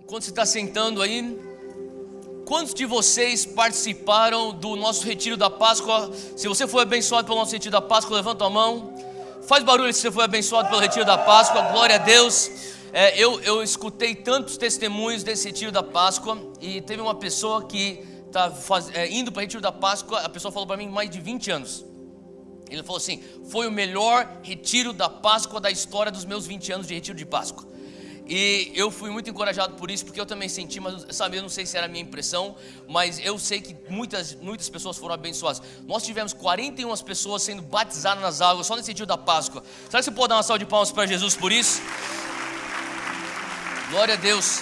Quando você está sentando aí, quantos de vocês participaram do nosso retiro da Páscoa? Se você foi abençoado pelo nosso retiro da Páscoa, levanta a mão. Faz barulho se você foi abençoado pelo retiro da Páscoa, glória a Deus. Eu escutei tantos testemunhos desse retiro da Páscoa, e teve uma pessoa que está indo para o retiro da Páscoa. A pessoa falou para mim mais de 20 anos. Ele falou assim: foi o melhor retiro da Páscoa da história dos meus 20 anos de retiro de Páscoa. E eu fui muito encorajado por isso, porque eu também senti, mas sabe, eu não sei se era a minha impressão, mas eu sei que muitas pessoas foram abençoadas. Nós tivemos 41 pessoas sendo batizadas nas águas só nesse retiro da Páscoa. Será que você pode dar uma salva de palmas para Jesus por isso? Glória a Deus.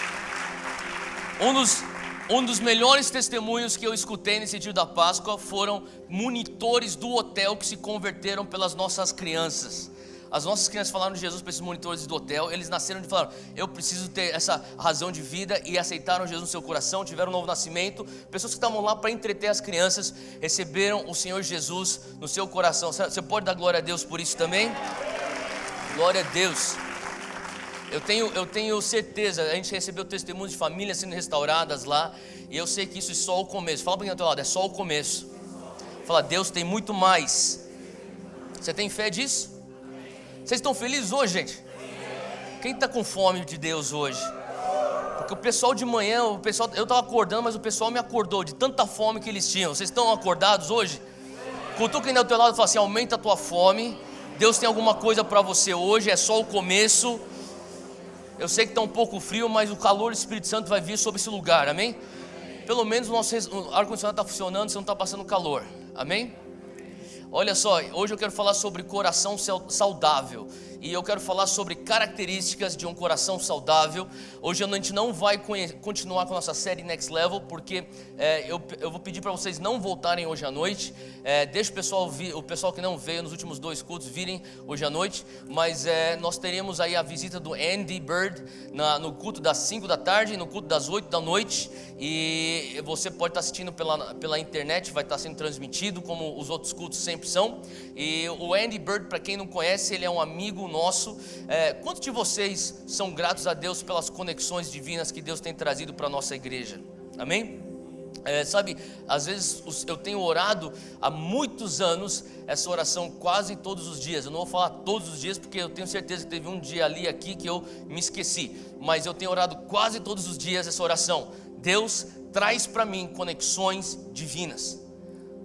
Um dos melhores testemunhos que eu escutei nesse retiro da Páscoa foram monitores do hotel que se converteram pelas nossas crianças. As nossas crianças falaram de Jesus para esses monitores do hotel. Eles nasceram e falaram: eu preciso ter essa razão de vida, e aceitaram Jesus no seu coração, tiveram um novo nascimento. Pessoas que estavam lá para entreter as crianças receberam o Senhor Jesus no seu coração. Você pode dar glória a Deus por isso também? Glória a Deus. Eu tenho certeza, a gente recebeu testemunhos de famílias sendo restauradas lá, e eu sei que isso é só o começo. Fala para quem está do teu lado: é só o começo. Fala: Deus tem muito mais. Você tem fé disso? Vocês estão felizes hoje, gente? Quem está com fome de Deus hoje? Porque o pessoal de manhã, eu estava acordando, mas o pessoal me acordou de tanta fome que eles tinham. Vocês estão acordados hoje? Cutuca quem está do teu lado e fala assim: aumenta a tua fome. Deus tem alguma coisa para você hoje, é só o começo. Eu sei que está um pouco frio, mas o calor do Espírito Santo vai vir sobre esse lugar, amém? Pelo menos o nosso ar-condicionado está funcionando, você não está passando calor, amém? Olha só, hoje eu quero falar sobre coração saudável, e eu quero falar sobre características de um coração saudável. Hoje a gente não vai continuar com a nossa série Next Level, porque eu vou pedir para vocês não voltarem hoje à noite. Deixa o pessoal que não veio nos últimos 2 cultos virem hoje à noite, mas nós teremos aí a visita do Andy Bird no culto das 5 da tarde e no culto das 8 da noite, e você pode estar assistindo pela internet, vai estar sendo transmitido como os outros cultos sempre são. E o Andy Bird, para quem não conhece, ele é um amigo nosso. Quantos de vocês são gratos a Deus pelas conexões divinas que Deus tem trazido para a nossa igreja? Amém? Sabe, às vezes eu tenho orado há muitos anos essa oração quase todos os dias. Eu não vou falar todos os dias, porque eu tenho certeza que teve um dia ali aqui que eu me esqueci, mas eu tenho orado quase todos os dias essa oração: Deus, traz para mim conexões divinas,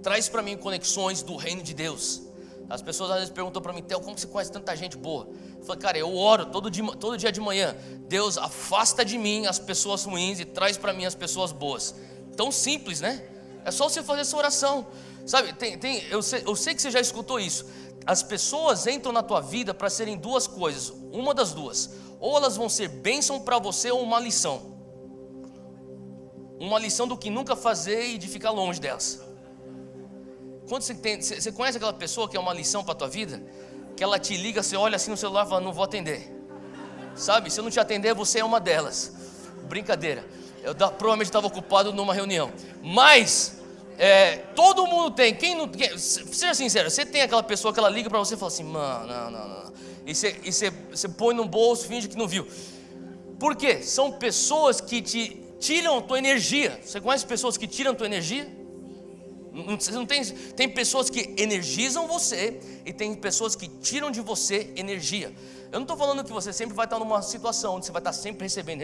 traz para mim conexões do reino de Deus. As pessoas às vezes perguntam para mim: Theo, como você conhece tanta gente boa? Eu falo: cara, eu oro todo dia de manhã: Deus, afasta de mim as pessoas ruins e traz para mim as pessoas boas. Tão simples, né? É só você fazer essa oração. Sabe, eu sei que você já escutou isso. As pessoas entram na tua vida para serem 2 coisas, uma das duas: ou elas vão ser bênção para você, ou uma lição do que nunca fazer e de ficar longe delas. Quando você conhece aquela pessoa que é uma lição para a tua vida, que ela te liga, você olha assim no celular e fala: não vou atender. Sabe, se eu não te atender, você é uma delas. Brincadeira, eu provavelmente estava ocupado numa reunião. Mas todo mundo tem. Seja sincero, você tem aquela pessoa que ela liga para você e fala assim: mano, não. E você põe no bolso, finge que não viu. Por quê? São pessoas que te tiram a tua energia. Você conhece pessoas que tiram a tua energia? Não tem pessoas que energizam você, e tem pessoas que tiram de você energia. Eu não estou falando que você sempre vai estar numa situação onde você vai estar sempre recebendo,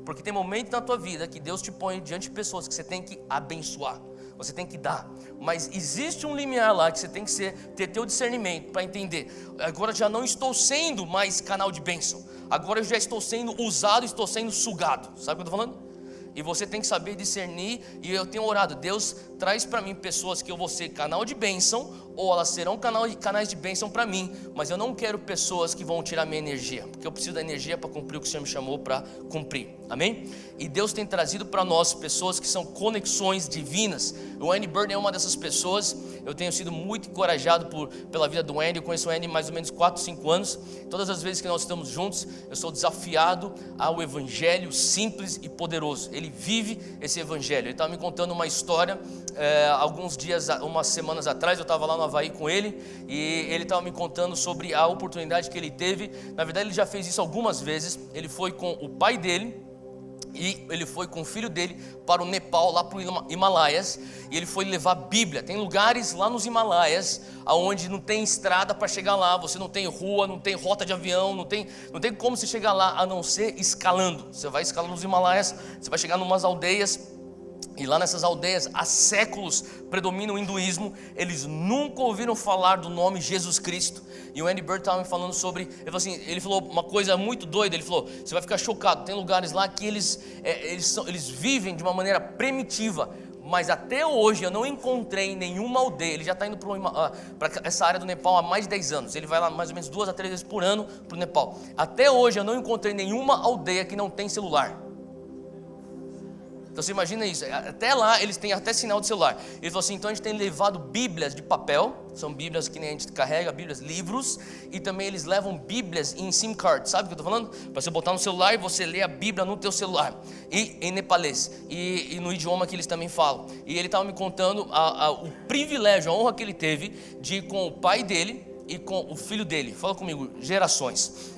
porque tem momentos na tua vida que Deus te põe diante de pessoas que você tem que abençoar, você tem que dar. Mas existe um limiar lá que você tem que ter teu discernimento para entender: agora já não estou sendo mais canal de bênção, agora eu já estou sendo usado, estou sendo sugado. Sabe o que eu estou falando? E você tem que saber discernir. E eu tenho orado: Deus, traz para mim pessoas que eu vou ser canal de bênção, ou elas serão canais de bênção para mim, mas eu não quero pessoas que vão tirar minha energia, porque eu preciso da energia para cumprir o que o Senhor me chamou para cumprir, amém? E Deus tem trazido para nós pessoas que são conexões divinas. O Andy Bird é uma dessas pessoas. Eu tenho sido muito encorajado pela vida do Andy. Eu conheço o Andy há mais ou menos 4, 5 anos. Todas as vezes que nós estamos juntos, eu sou desafiado ao evangelho simples e poderoso. Ele vive esse evangelho. Ele estava me contando uma história umas semanas atrás. Eu estava lá no Havaí com ele, e ele estava me contando sobre a oportunidade que ele teve. Na verdade, ele já fez isso algumas vezes. Ele foi com o pai dele, E ele foi com o filho dele para o Nepal, lá para o Himalaias, e ele foi levar Bíblia. Tem lugares lá nos Himalaias onde não tem estrada para chegar lá, você não tem rua, não tem rota de avião, não tem como você chegar lá a não ser escalando. Você vai escalando nos Himalaias, você vai chegar em umas aldeias, e lá nessas aldeias há séculos predomina o hinduísmo. Eles nunca ouviram falar do nome Jesus Cristo. E o Andy Bird estava me falando sobre, ele falou uma coisa muito doida. Ele falou, você vai ficar chocado, tem lugares lá que eles vivem de uma maneira primitiva, mas até hoje eu não encontrei nenhuma aldeia. Ele já está indo para essa área do Nepal há mais de 10 anos. Ele vai lá mais ou menos 2 a 3 vezes por ano para o Nepal. Até hoje eu não encontrei nenhuma aldeia que não tem celular. Então você imagina isso, até lá eles têm até sinal de celular. Ele falou assim, então a gente tem levado Bíblias de papel, são Bíblias que nem a gente carrega, Bíblias, livros, e também eles levam Bíblias em SIM card, sabe o que eu estou falando? Para você botar no celular e você ler a Bíblia no teu celular, e em nepalês, e no idioma que eles também falam. E ele estava me contando o privilégio, a honra que ele teve de ir com o pai dele e com o filho dele. Fala comigo, gerações.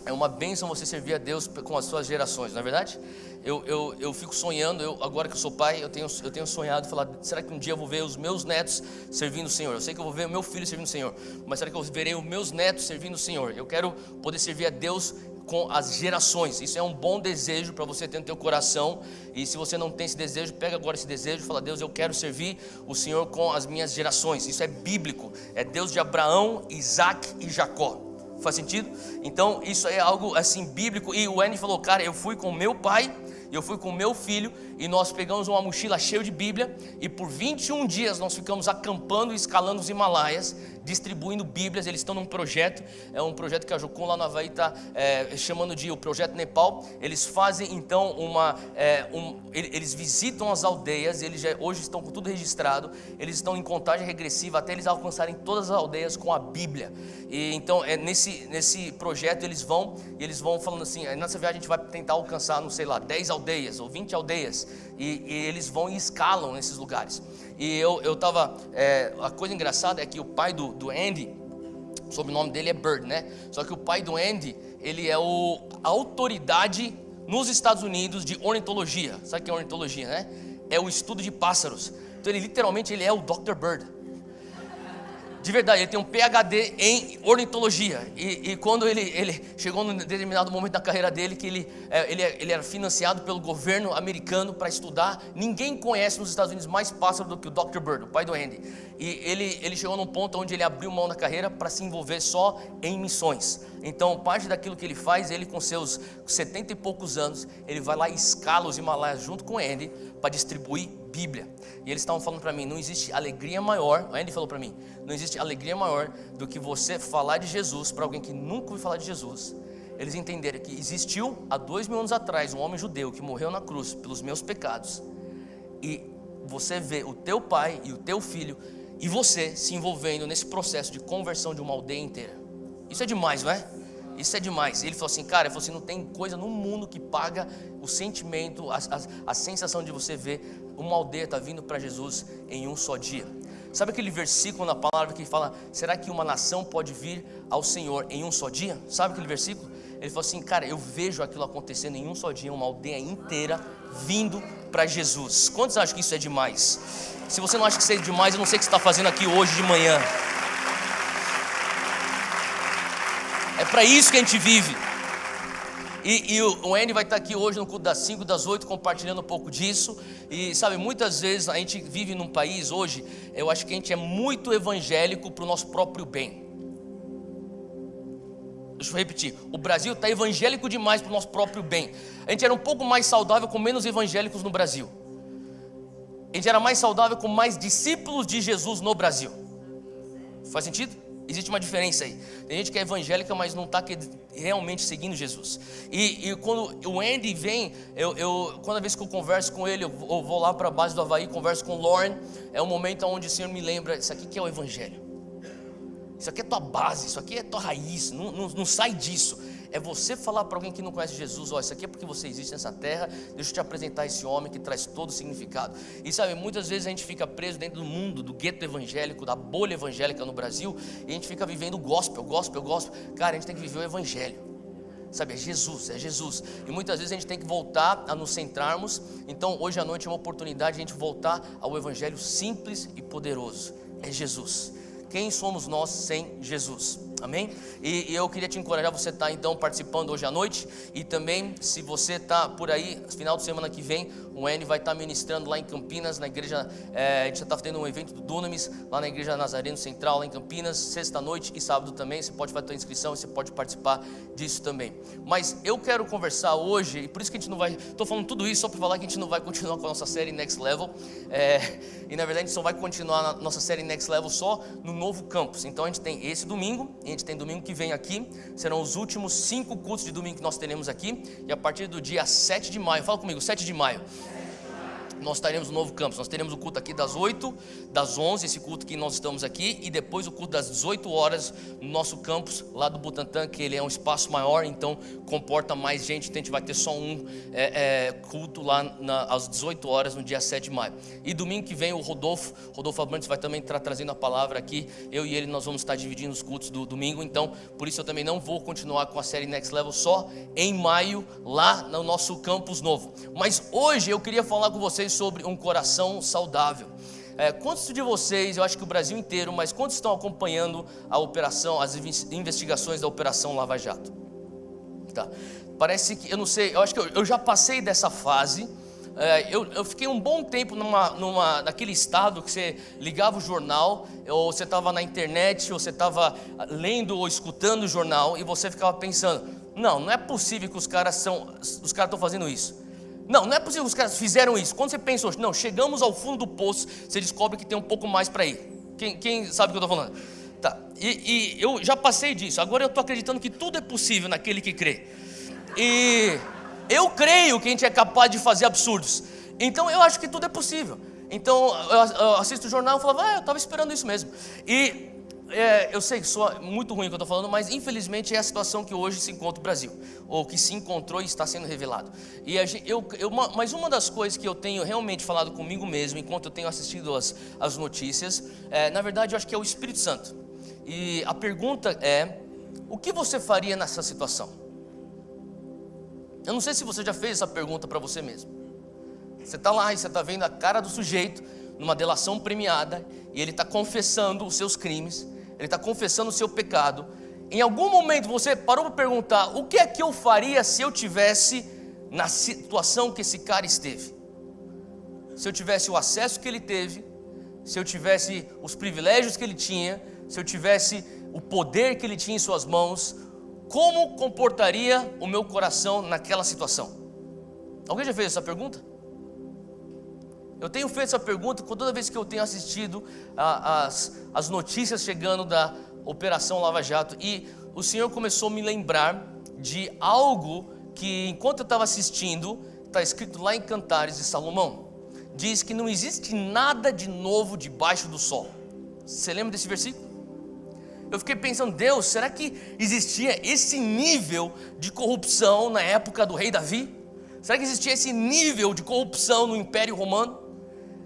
É uma bênção você servir a Deus com as suas gerações, não é verdade? Eu fico sonhando, agora que eu sou pai, eu tenho sonhado, falar, será que um dia eu vou ver os meus netos servindo o Senhor? Eu sei que eu vou ver o meu filho servindo o Senhor, mas será que eu verei os meus netos servindo o Senhor? Eu quero poder servir a Deus com as gerações. Isso é um bom desejo para você ter no teu coração. E se você não tem esse desejo, pega agora esse desejo e fala, Deus, eu quero servir o Senhor com as minhas gerações. Isso é bíblico, é Deus de Abraão, Isaac e Jacó. Faz sentido? Então isso é algo assim bíblico. E o Andy falou, cara, eu fui com meu pai, eu fui com meu filho, e nós pegamos uma mochila cheia de Bíblia, e por 21 dias nós ficamos acampando e escalando os Himalaias, distribuindo Bíblias. Eles estão num projeto, é um projeto que a Jocum lá no Havaí está chamando de o Projeto Nepal. Eles fazem então eles visitam as aldeias, eles hoje estão com tudo registrado, eles estão em contagem regressiva até eles alcançarem todas as aldeias com a Bíblia. E então nesse projeto eles vão falando assim, nessa viagem a gente vai tentar alcançar, não sei lá, 10 aldeias ou 20 aldeias, e eles vão e escalam nesses lugares. E eu tava, a coisa engraçada é que o pai do Andy, o sobrenome dele é Bird, né? Só que o pai do Andy, ele é a autoridade nos Estados Unidos de ornitologia. Sabe o que é ornitologia, né? É o estudo de pássaros. Então ele literalmente ele é o Dr. Bird. De verdade, ele tem um PhD em ornitologia. E quando ele chegou num determinado momento da carreira dele, que ele era financiado pelo governo americano para estudar. Ninguém conhece nos Estados Unidos mais pássaro do que o Dr. Bird, o pai do Andy. E ele chegou num ponto onde ele abriu mão da carreira para se envolver só em missões. Então parte daquilo que ele faz, ele com seus 70 e poucos anos, ele vai lá e escala os Himalaias junto com o Andy para distribuir Bíblia. E eles estavam falando para mim, não existe alegria maior, o Andy falou para mim, não existe alegria maior do que você falar de Jesus para alguém que nunca ouviu falar de Jesus. Eles entenderem que existiu há 2000 anos atrás um homem judeu que morreu na cruz pelos meus pecados, e você vê o teu pai e o teu filho e você se envolvendo nesse processo de conversão de uma aldeia inteira. Isso é demais, não é? Isso é demais. Ele falou assim, cara, não tem coisa no mundo que paga o sentimento, a sensação de você ver uma aldeia está vindo para Jesus em um só dia. Sabe aquele versículo na palavra que fala, será que uma nação pode vir ao Senhor em um só dia? Sabe aquele versículo? Ele falou assim, cara, eu vejo aquilo acontecendo em um só dia, uma aldeia inteira vindo para Jesus. Quantos acham que isso é demais? Se você não acha que isso é demais, eu não sei o que você está fazendo aqui hoje de manhã. É para isso que a gente vive. E o Andy vai estar aqui hoje no culto das 5, das 8, compartilhando um pouco disso. E sabe, muitas vezes a gente vive num país hoje, eu acho que a gente é muito evangélico para o nosso próprio bem. Deixa eu repetir, o Brasil está evangélico demais para o nosso próprio bem. A gente era um pouco mais saudável com menos evangélicos no Brasil. A gente era mais saudável com mais discípulos de Jesus no Brasil. Faz sentido? Existe uma diferença aí. Tem gente que é evangélica, mas não está realmente seguindo Jesus. E quando o Andy vem, cada vez que eu converso com ele, eu vou lá para a base do Havaí, converso com o Lauren. É um momento onde o Senhor me lembra, isso aqui que é o evangelho. Isso aqui é tua base, isso aqui é tua raiz, não sai disso. É você falar para alguém que não conhece Jesus, isso aqui é porque você existe nessa terra, deixa eu te apresentar esse homem que traz todo o significado. E sabe, muitas vezes a gente fica preso dentro do mundo, do gueto evangélico, da bolha evangélica no Brasil, e a gente fica vivendo o gospel. Cara, a gente tem que viver o evangelho. Sabe, é Jesus. E muitas vezes a gente tem que voltar a nos centrarmos. Então hoje à noite é uma oportunidade de a gente voltar ao evangelho simples e poderoso. É Jesus. Quem somos nós sem Jesus? Amém? E eu queria te encorajar, você está então participando hoje à noite. E também, se você está por aí, final de semana que vem, o N vai estar ministrando lá em Campinas, na igreja, a gente já está tendo um evento do Dunamis, lá na igreja Nazareno Central, lá em Campinas, sexta-noite e sábado também. Você pode fazer a tua inscrição e você pode participar disso também. Mas eu quero conversar hoje, e por isso que a gente não vai, estou falando tudo isso só para falar que a gente não vai continuar com a nossa série Next Level, e na verdade a gente só vai continuar na nossa série Next Level só no novo campus. Então a gente tem esse domingo, a gente tem domingo que vem aqui, serão os últimos 5 cultos de domingo que nós teremos aqui, e a partir do dia 7 de maio, fala comigo, 7 de maio, nós estaremos no novo campus. Nós teremos o culto aqui das 8, das 11, esse culto que nós estamos aqui, e depois o culto das 18 horas no nosso campus lá do Butantã, que ele é um espaço maior, então comporta mais gente, então a gente vai ter só um culto lá às 18 horas no dia 7 de maio. E domingo que vem o Rodolfo Abrantes vai também estar trazendo a palavra aqui, eu e ele nós vamos estar dividindo os cultos do domingo, então por isso eu também não vou continuar com a série Next Level só em maio lá no nosso campus novo. Mas hoje eu queria falar com vocês sobre um coração saudável. Quantos de vocês, eu acho que o Brasil inteiro, mas quantos estão acompanhando a operação, as investigações da Operação Lava Jato? Tá. Parece que, eu não sei, eu acho que eu já passei dessa fase. Eu fiquei um bom tempo naquele estado que você ligava o jornal, ou você estava na internet, ou você estava lendo ou escutando o jornal, e você ficava pensando, não é possível que os caras estão fazendo isso. Não é possível que os caras fizeram isso. Quando você pensa, não, chegamos ao fundo do poço, você descobre que tem um pouco mais para ir. Quem sabe o que eu estou falando? Tá. E eu já passei disso. Agora eu estou acreditando que tudo é possível naquele que crê. E eu creio que a gente é capaz de fazer absurdos. Então eu acho que tudo é possível. Então eu assisto o jornal e falava, eu estava esperando isso mesmo. E eu sei que soa muito ruim o que eu estou falando, mas infelizmente é a situação que hoje se encontra o Brasil, ou que se encontrou e está sendo revelado. E mas uma das coisas que eu tenho realmente falado comigo mesmo, enquanto eu tenho assistido as notícias, na verdade eu acho que é o Espírito Santo. E a pergunta é, o que você faria nessa situação? Eu não sei se você já fez essa pergunta para você mesmo. Você está lá e você está vendo a cara do sujeito numa delação premiada, e ele está confessando os seus crimes, ele está confessando o seu pecado. Em algum momento você parou para perguntar, o que é que eu faria se eu tivesse na situação que esse cara esteve? Se eu tivesse o acesso que ele teve, se eu tivesse os privilégios que ele tinha, se eu tivesse o poder que ele tinha em suas mãos, como comportaria o meu coração naquela situação? Alguém já fez essa pergunta? Eu tenho feito essa pergunta toda vez que eu tenho assistido as notícias chegando da Operação Lava Jato, e o Senhor começou a me lembrar de algo que, enquanto eu estava assistindo, está escrito lá em Cantares de Salomão. Diz que não existe nada de novo debaixo do sol. Você lembra desse versículo? Eu fiquei pensando, Deus, será que existia esse nível de corrupção na época do rei Davi? Será que existia esse nível de corrupção no Império Romano?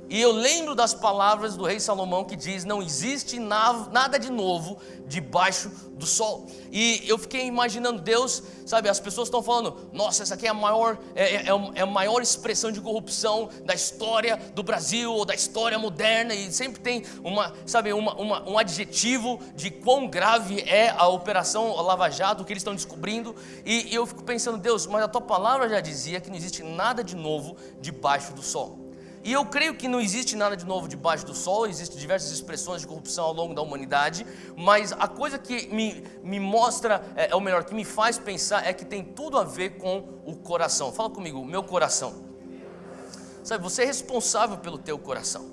E eu lembro das palavras do rei Salomão que diz, não existe nada de novo debaixo do sol. E eu fiquei imaginando Deus, sabe, as pessoas estão falando, nossa, essa aqui é a maior expressão de corrupção da história do Brasil, ou da história moderna, e sempre tem um adjetivo de quão grave é a Operação Lava Jato, o que eles estão descobrindo, e eu fico pensando, Deus, mas a tua palavra já dizia que não existe nada de novo debaixo do sol. E eu creio que não existe nada de novo debaixo do sol, existem diversas expressões de corrupção ao longo da humanidade, mas a coisa que me mostra, ou melhor, que me faz pensar é que tem tudo a ver com o coração. Fala comigo, meu coração. Sabe, você é responsável pelo teu coração.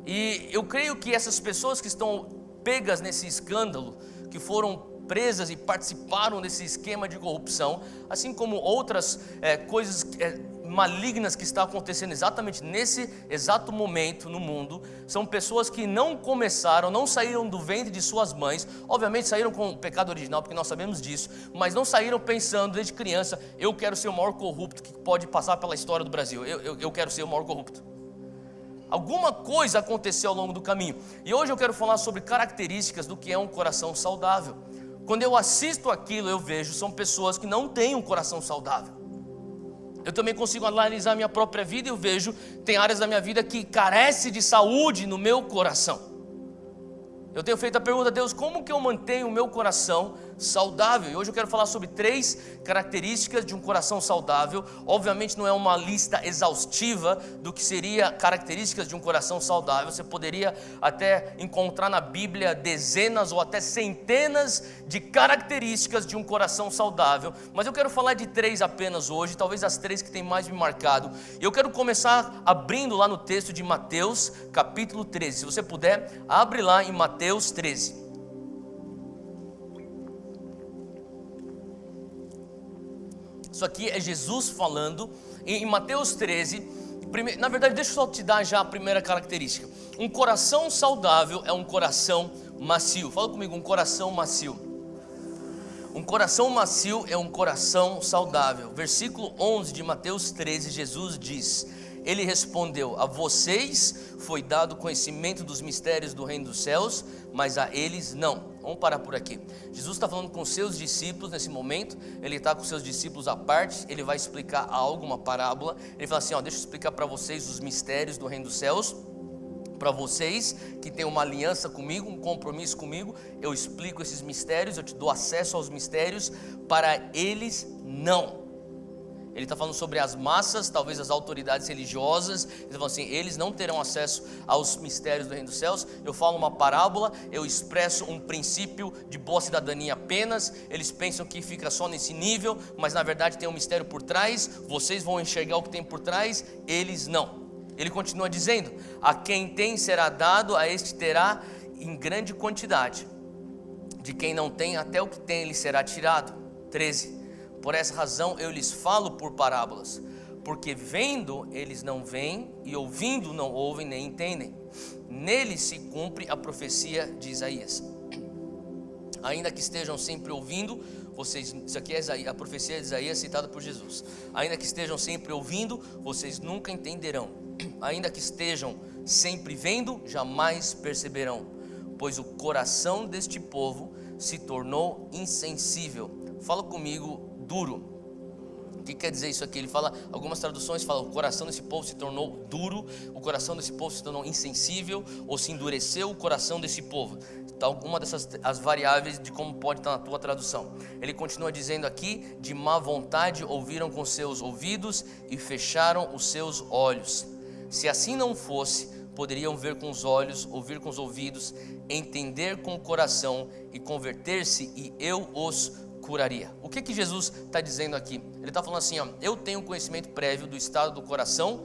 E eu creio que essas pessoas que estão pegas nesse escândalo, que foram presas e participaram desse esquema de corrupção, assim como outras coisas malignas que estão acontecendo exatamente nesse exato momento no mundo, são pessoas que não saíram do ventre de suas mães, obviamente saíram com o pecado original, porque nós sabemos disso, mas não saíram pensando desde criança, eu quero ser o maior corrupto que pode passar pela história do Brasil, eu quero ser o maior corrupto. Alguma coisa aconteceu ao longo do caminho, e hoje eu quero falar sobre características do que é um coração saudável. Quando eu assisto aquilo, eu vejo, são pessoas que não têm um coração saudável. Eu também consigo analisar minha própria vida e eu vejo, tem áreas da minha vida que carece de saúde no meu coração. Eu tenho feito a pergunta a Deus, como que eu mantenho o meu coração saudável? E hoje eu quero falar sobre 3 características de um coração saudável. Obviamente não é uma lista exaustiva do que seria características de um coração saudável. Você poderia até encontrar na Bíblia dezenas ou até centenas de características de um coração saudável. Mas eu quero falar de 3 apenas hoje, talvez as 3 que têm mais me marcado. E eu quero começar abrindo lá no texto de Mateus, capítulo 13. Se você puder, abre lá em Mateus 13. Isso aqui é Jesus falando em Mateus 13. Na verdade, deixa eu só te dar já a primeira característica. Um coração saudável é um coração macio. Fala comigo, um coração macio. Um coração macio é um coração saudável. Versículo 11 de Mateus 13, Jesus diz: Ele respondeu: a vocês foi dado conhecimento dos mistérios do reino dos céus, mas a eles não. Vamos parar por aqui. Jesus está falando com seus discípulos nesse momento. Ele está com seus discípulos à parte. Ele vai explicar algo, uma parábola. Ele fala assim, deixa eu explicar para vocês os mistérios do reino dos céus. Para vocês que têm uma aliança comigo, um compromisso comigo, eu explico esses mistérios, eu te dou acesso aos mistérios. Para eles não. Ele está falando sobre as massas, talvez as autoridades religiosas. Ele está falando assim, eles não terão acesso aos mistérios do reino dos céus. Eu falo uma parábola, eu expresso um princípio de boa cidadania apenas. Eles pensam que fica só nesse nível, mas na verdade tem um mistério por trás. Vocês vão enxergar o que tem por trás, eles não. Ele continua dizendo, a quem tem será dado, a este terá em grande quantidade. De quem não tem, até o que tem lhe será tirado. 13. Por essa razão eu lhes falo por parábolas, porque vendo eles não veem, e ouvindo não ouvem nem entendem. Nele se cumpre a profecia de Isaías. Ainda que estejam sempre ouvindo, vocês, isso aqui é a profecia de Isaías citada por Jesus. Ainda que estejam sempre ouvindo, vocês nunca entenderão. Ainda que estejam sempre vendo, jamais perceberão. Pois o coração deste povo se tornou insensível. Fala comigo, duro. O que quer dizer isso aqui? Ele fala, algumas traduções falam, o coração desse povo se tornou duro, o coração desse povo se tornou insensível, ou se endureceu o coração desse povo. Então, uma dessas as variáveis de como pode estar na tua tradução. Ele continua dizendo aqui, de má vontade ouviram com seus ouvidos e fecharam os seus olhos. Se assim não fosse, poderiam ver com os olhos, ouvir com os ouvidos, entender com o coração e converter-se, e eu os curaria. O que Jesus está dizendo aqui? Ele está falando assim, eu tenho conhecimento prévio do estado do coração,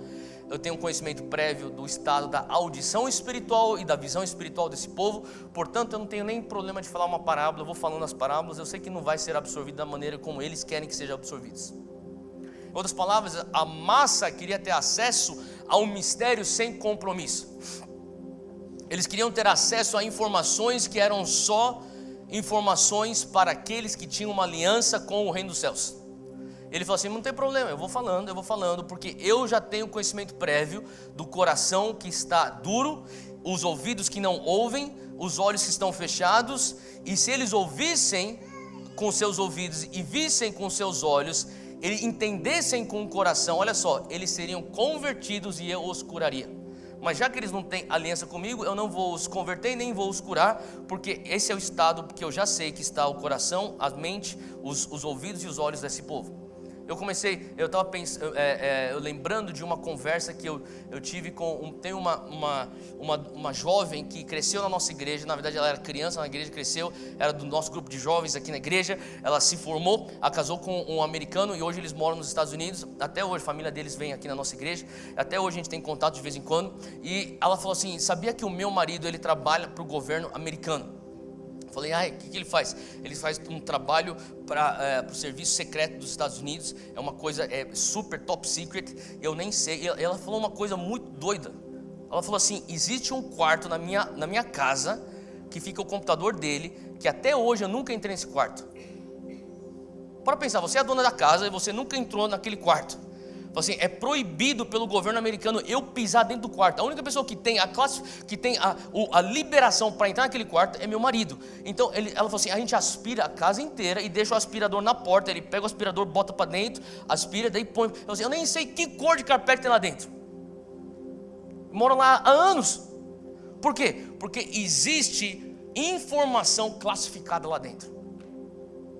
eu tenho conhecimento prévio do estado da audição espiritual e da visão espiritual desse povo, portanto eu não tenho nem problema de falar uma parábola, eu vou falando as parábolas, eu sei que não vai ser absorvido da maneira como eles querem que sejam absorvidos. Em outras palavras, a massa queria ter acesso a um mistério sem compromisso. Eles queriam ter acesso a informações que eram só informações para aqueles que tinham uma aliança com o reino dos céus. Ele falou assim, não tem problema, eu vou falando, porque eu já tenho conhecimento prévio do coração que está duro, os ouvidos que não ouvem, os olhos que estão fechados, e se eles ouvissem com seus ouvidos e vissem com seus olhos, eles entendessem com o coração, olha só, eles seriam convertidos e eu os curaria. Mas já que eles não têm aliança comigo, eu não vou os converter e nem vou os curar, porque esse é o estado que eu já sei que está o coração, a mente, os ouvidos e os olhos desse povo. Eu estava pensando, lembrando de uma conversa que eu tive com, tem uma jovem que cresceu na nossa igreja, na verdade ela era criança na igreja, cresceu, era do nosso grupo de jovens aqui na igreja, ela se formou, ela casou com um americano e hoje eles moram nos Estados Unidos, até hoje a família deles vem aqui na nossa igreja, até hoje a gente tem contato de vez em quando, e ela falou assim, sabia que o meu marido ele trabalha para o governo americano? Eu falei, o que ele faz? Ele faz um trabalho para o serviço secreto dos Estados Unidos, é uma coisa super top secret, eu nem sei. Ela falou uma coisa muito doida. Ela falou assim, existe um quarto na minha casa, que fica o computador dele, que até hoje eu nunca entrei nesse quarto. Para pensar, você é a dona da casa e você nunca entrou naquele quarto. Assim, é proibido pelo governo americano eu pisar dentro do quarto. A única pessoa que tem a liberação para entrar naquele quarto é meu marido. Então ela falou assim, a gente aspira a casa inteira e deixa o aspirador na porta. Ele pega o aspirador, bota para dentro, aspira, daí põe. Eu nem sei que cor de carpete tem lá dentro. Moram lá há anos. Por quê? Porque existe informação classificada lá dentro.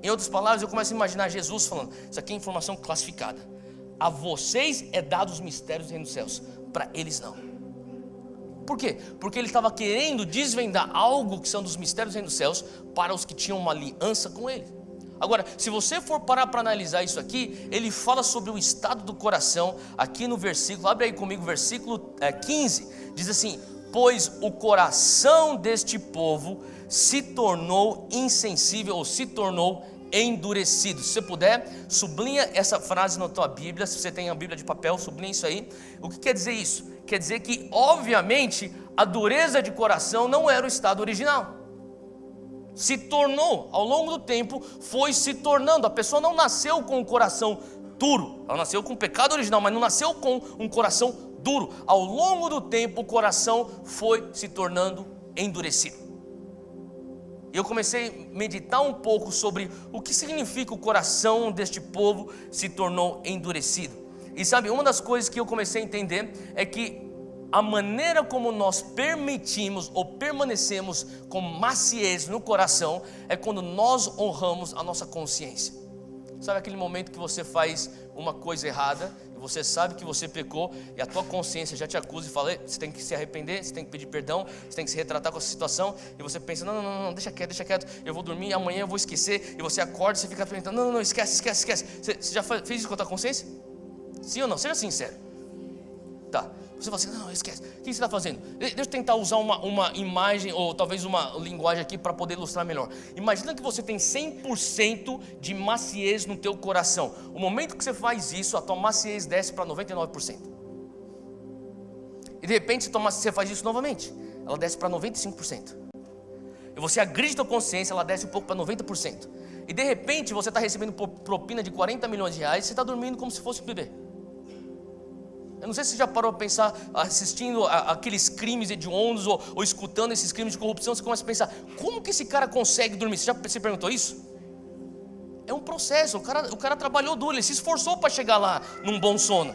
Em outras palavras, eu começo a imaginar Jesus falando, isso aqui é informação classificada. A vocês é dado os mistérios do reino dos céus, para eles não. Por quê? Porque ele estava querendo desvendar algo que são dos mistérios do reino dos céus para os que tinham uma aliança com ele. Agora, se você for parar para analisar isso aqui, ele fala sobre o estado do coração, aqui no versículo, abre aí comigo, versículo 15, diz assim, pois o coração deste povo se tornou insensível, ou se tornou endurecido. Se você puder, sublinha essa frase na tua Bíblia, se você tem a Bíblia de papel, sublinha isso aí. O que quer dizer isso? Quer dizer que, obviamente, a dureza de coração não era o estado original. Se tornou, ao longo do tempo, foi se tornando. A pessoa não nasceu com um coração duro, ela nasceu com o pecado original, mas não nasceu com um coração duro. Ao longo do tempo, o coração foi se tornando endurecido. E eu comecei a meditar um pouco sobre o que significa o coração deste povo se tornou endurecido. E sabe, uma das coisas que eu comecei a entender é que a maneira como nós permitimos ou permanecemos com maciez no coração é quando nós honramos a nossa consciência. Sabe aquele momento que você faz uma coisa errada e você sabe que você pecou e a tua consciência já te acusa e fala, você tem que se arrepender, você tem que pedir perdão, você tem que se retratar com essa situação, e você pensa, não, deixa quieto, eu vou dormir, amanhã eu vou esquecer, e você acorda e você fica pensando, não, esquece. Você já fez isso com a tua consciência? Sim ou não? Seja sincero. Tá. Você fala assim, não, esquece. O que você está fazendo? Deixa eu tentar usar uma imagem, ou talvez uma linguagem aqui para poder ilustrar melhor. Imagina que você tem 100% de maciez no teu coração. O momento que você faz isso, a tua maciez desce para 99%. E de repente você faz isso novamente, ela desce para 95%. E você agride a tua consciência, ela desce um pouco para 90%. E de repente você está recebendo propina de 40 milhões de reais e você está dormindo como se fosse um bebê. Eu não sei se você já parou a pensar, assistindo aqueles crimes hediondos ou escutando esses crimes de corrupção, você começa a pensar, como que esse cara consegue dormir? Você já se perguntou isso? É um processo, o cara trabalhou duro, ele se esforçou para chegar lá num bom sono.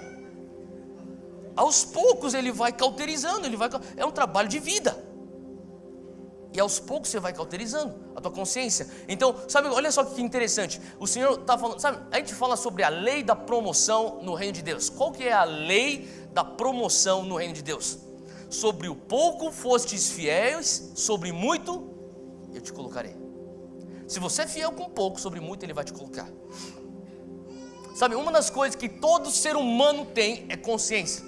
Aos poucos ele vai cauterizando, é um trabalho de vida. E aos poucos você vai cauterizando a tua consciência. Então, sabe, olha só que interessante. O Senhor está falando, sabe, a gente fala sobre a lei da promoção no reino de Deus. Qual que é a lei da promoção no reino de Deus? Sobre o pouco fostes fiéis, sobre muito eu te colocarei. Se você é fiel com pouco, sobre muito ele vai te colocar. Sabe, uma das coisas que todo ser humano tem é consciência.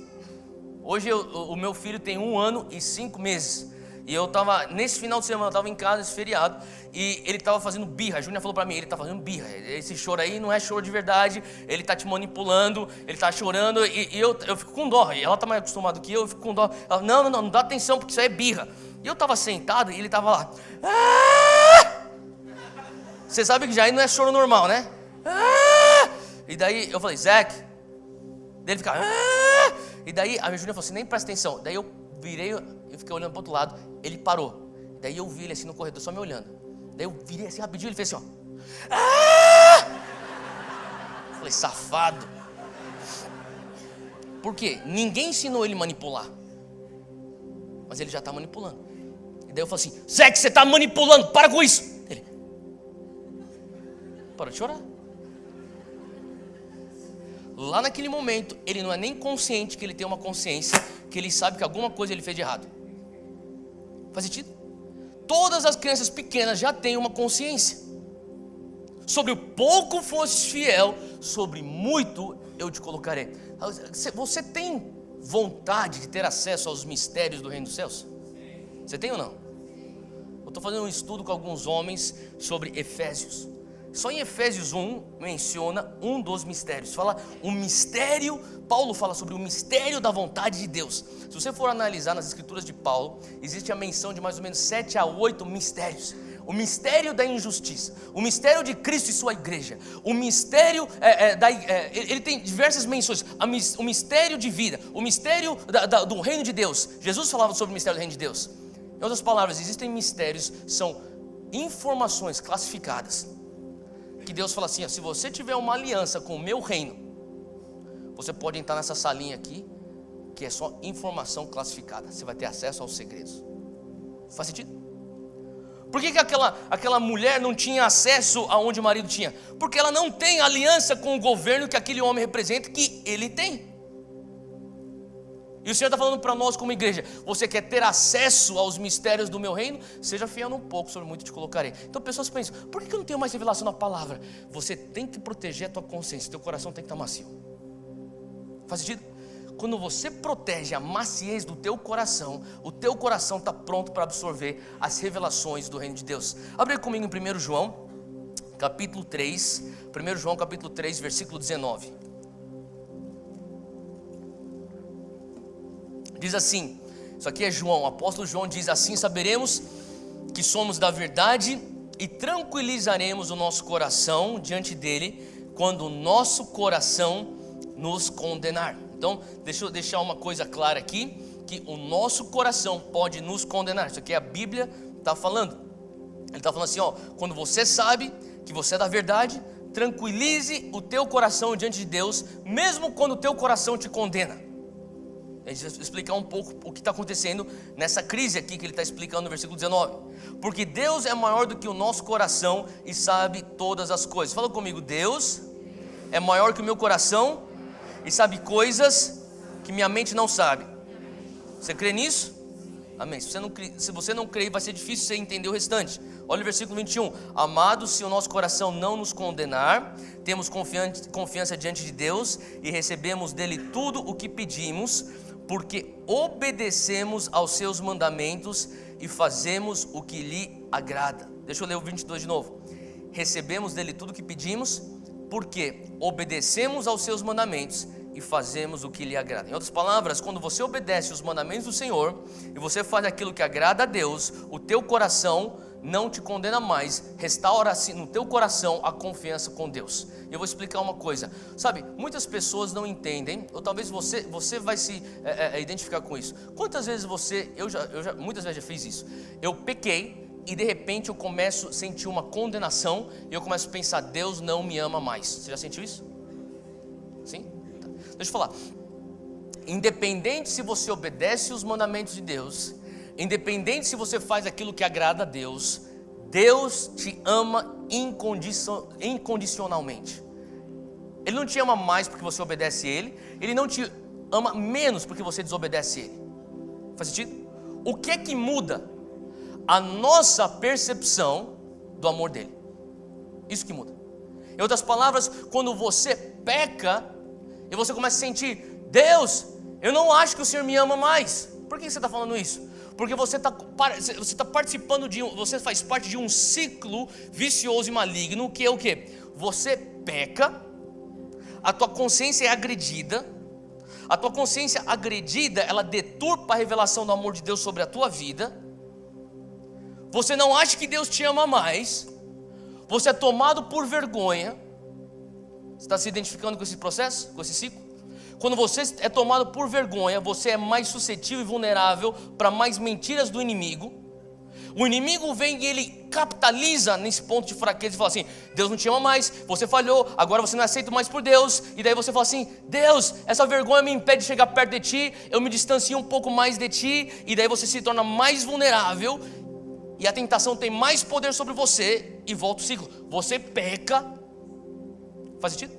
Hoje o meu filho tem 1 ano e 5 meses. E eu estava, nesse final de semana, eu estava em casa, esse feriado, e ele estava fazendo birra. A Júnia falou para mim, ele está fazendo birra. Esse choro aí não é choro de verdade, ele está te manipulando, ele está chorando, e eu fico com dó. E ela está mais acostumada que eu fico com dó. Ela, não dá atenção, porque isso aí é birra. E eu estava sentado e ele estava lá. Você sabe que já aí não é choro normal, né? E daí eu falei, Zach. Daí ele fica. E daí a minha Júnia falou assim, nem presta atenção. Daí eu virei, eu fiquei olhando para o outro lado, ele parou. Daí eu vi ele assim no corredor, só me olhando. Daí eu virei assim rapidinho, ele fez assim, ó. Falei, safado. Por quê? Ninguém ensinou ele a manipular. Mas ele já está manipulando. E daí eu falei assim, Zé, que você está manipulando, para com isso. Ele parou de chorar. Lá naquele momento, ele não é nem consciente que ele tem uma consciência, que ele sabe que alguma coisa ele fez de errado. Faz sentido? Todas as crianças pequenas já têm uma consciência. Sobre o pouco foste fiel, sobre muito eu te colocarei. Você tem vontade de ter acesso aos mistérios do reino dos céus? Você tem ou não? Eu estou fazendo um estudo com alguns homens sobre Efésios. Só em Efésios 1 menciona um dos mistérios. Fala o mistério, Paulo fala sobre o mistério da vontade de Deus. Se você for analisar nas escrituras de Paulo, existe a menção de mais ou menos 7 a 8 mistérios. o mistério da injustiça, o mistério de Cristo e sua igreja, o mistério, ele tem diversas menções, o mistério de vida, o mistério do reino de Deus. Jesus falava sobre o mistério do reino de Deus. Em outras palavras, existem mistérios, são informações classificadas, que Deus fala assim, ó, se você tiver uma aliança com o meu reino, você pode entrar nessa salinha aqui, que é só informação classificada, você vai ter acesso aos segredos. Faz sentido? Por que aquela mulher não tinha acesso aonde o marido tinha? Porque ela não tem aliança com o governo que aquele homem representa, que ele tem. E o Senhor está falando para nós como igreja, você quer ter acesso aos mistérios do meu reino? Seja fiel um pouco, sobre muito te colocarei. Então pessoas pensam, por que eu não tenho mais revelação na palavra? Você tem que proteger a tua consciência, teu coração tem que estar macio. Faz sentido? Quando você protege a maciez do teu coração, o teu coração está pronto para absorver as revelações do reino de Deus. Abre comigo em 1 João, capítulo 3, 1 João capítulo 3, versículo 19. Diz assim, isso aqui é João, o apóstolo João diz assim: saberemos que somos da verdade e tranquilizaremos o nosso coração diante dele, quando o nosso coração nos condenar. Então, deixa eu deixar uma coisa clara aqui, que o nosso coração pode nos condenar. Isso aqui a Bíblia está falando. Ele está falando assim, ó, quando você sabe que você é da verdade, tranquilize o teu coração diante de Deus, mesmo quando o teu coração te condena. A gente vai explicar um pouco o que está acontecendo nessa crise aqui que ele está explicando no versículo 19. Porque Deus é maior do que o nosso coração e sabe todas as coisas. Fala comigo, Deus é maior que o meu coração e sabe coisas que minha mente não sabe. Você crê nisso? Amém. Se você não crê, vai ser difícil você entender o restante. Olha o versículo 21. Amados, se o nosso coração não nos condenar, temos confiança diante de Deus e recebemos dele tudo o que pedimos, porque obedecemos aos seus mandamentos e fazemos o que lhe agrada. Deixa eu ler o 22 de novo. Recebemos dele tudo o que pedimos, porque obedecemos aos seus mandamentos e fazemos o que lhe agrada. Em outras palavras, quando você obedece os mandamentos do Senhor e você faz aquilo que agrada a Deus, o teu coração não te condena mais, restaura-se no teu coração a confiança com Deus. E eu vou explicar uma coisa, sabe, muitas pessoas não entendem, ou talvez você vai se identificar com isso. Quantas vezes muitas vezes já fiz isso, eu pequei e de repente eu começo a sentir uma condenação e eu começo a pensar, Deus não me ama mais. Você já sentiu isso? Sim? Deixa eu falar, independente se você obedece os mandamentos de Deus, independente se você faz aquilo que agrada a Deus, Deus te ama incondicionalmente. Ele não te ama mais porque você obedece a Ele, Ele não te ama menos porque você desobedece a Ele. Faz sentido? O que é que muda? A nossa percepção do amor dEle. Isso que muda. Em outras palavras, quando você peca e você começa a sentir, Deus, eu não acho que o Senhor me ama mais. Por que você está falando isso? Porque você está participando você faz parte de um ciclo vicioso e maligno, que é o quê? Você peca, a tua consciência é agredida, a tua consciência agredida, ela deturpa a revelação do amor de Deus sobre a tua vida, você não acha que Deus te ama mais, você é tomado por vergonha. Você está se identificando com esse processo, com esse ciclo? Quando você é tomado por vergonha, você é mais suscetível e vulnerável para mais mentiras do inimigo. O inimigo vem e ele capitaliza nesse ponto de fraqueza e fala assim, Deus não te ama mais, você falhou, agora você não é aceito mais por Deus. E daí você fala assim, Deus, essa vergonha me impede de chegar perto de ti, eu me distancio um pouco mais de ti. E daí você se torna mais vulnerável e a tentação tem mais poder sobre você e volta o ciclo. Você peca, faz sentido?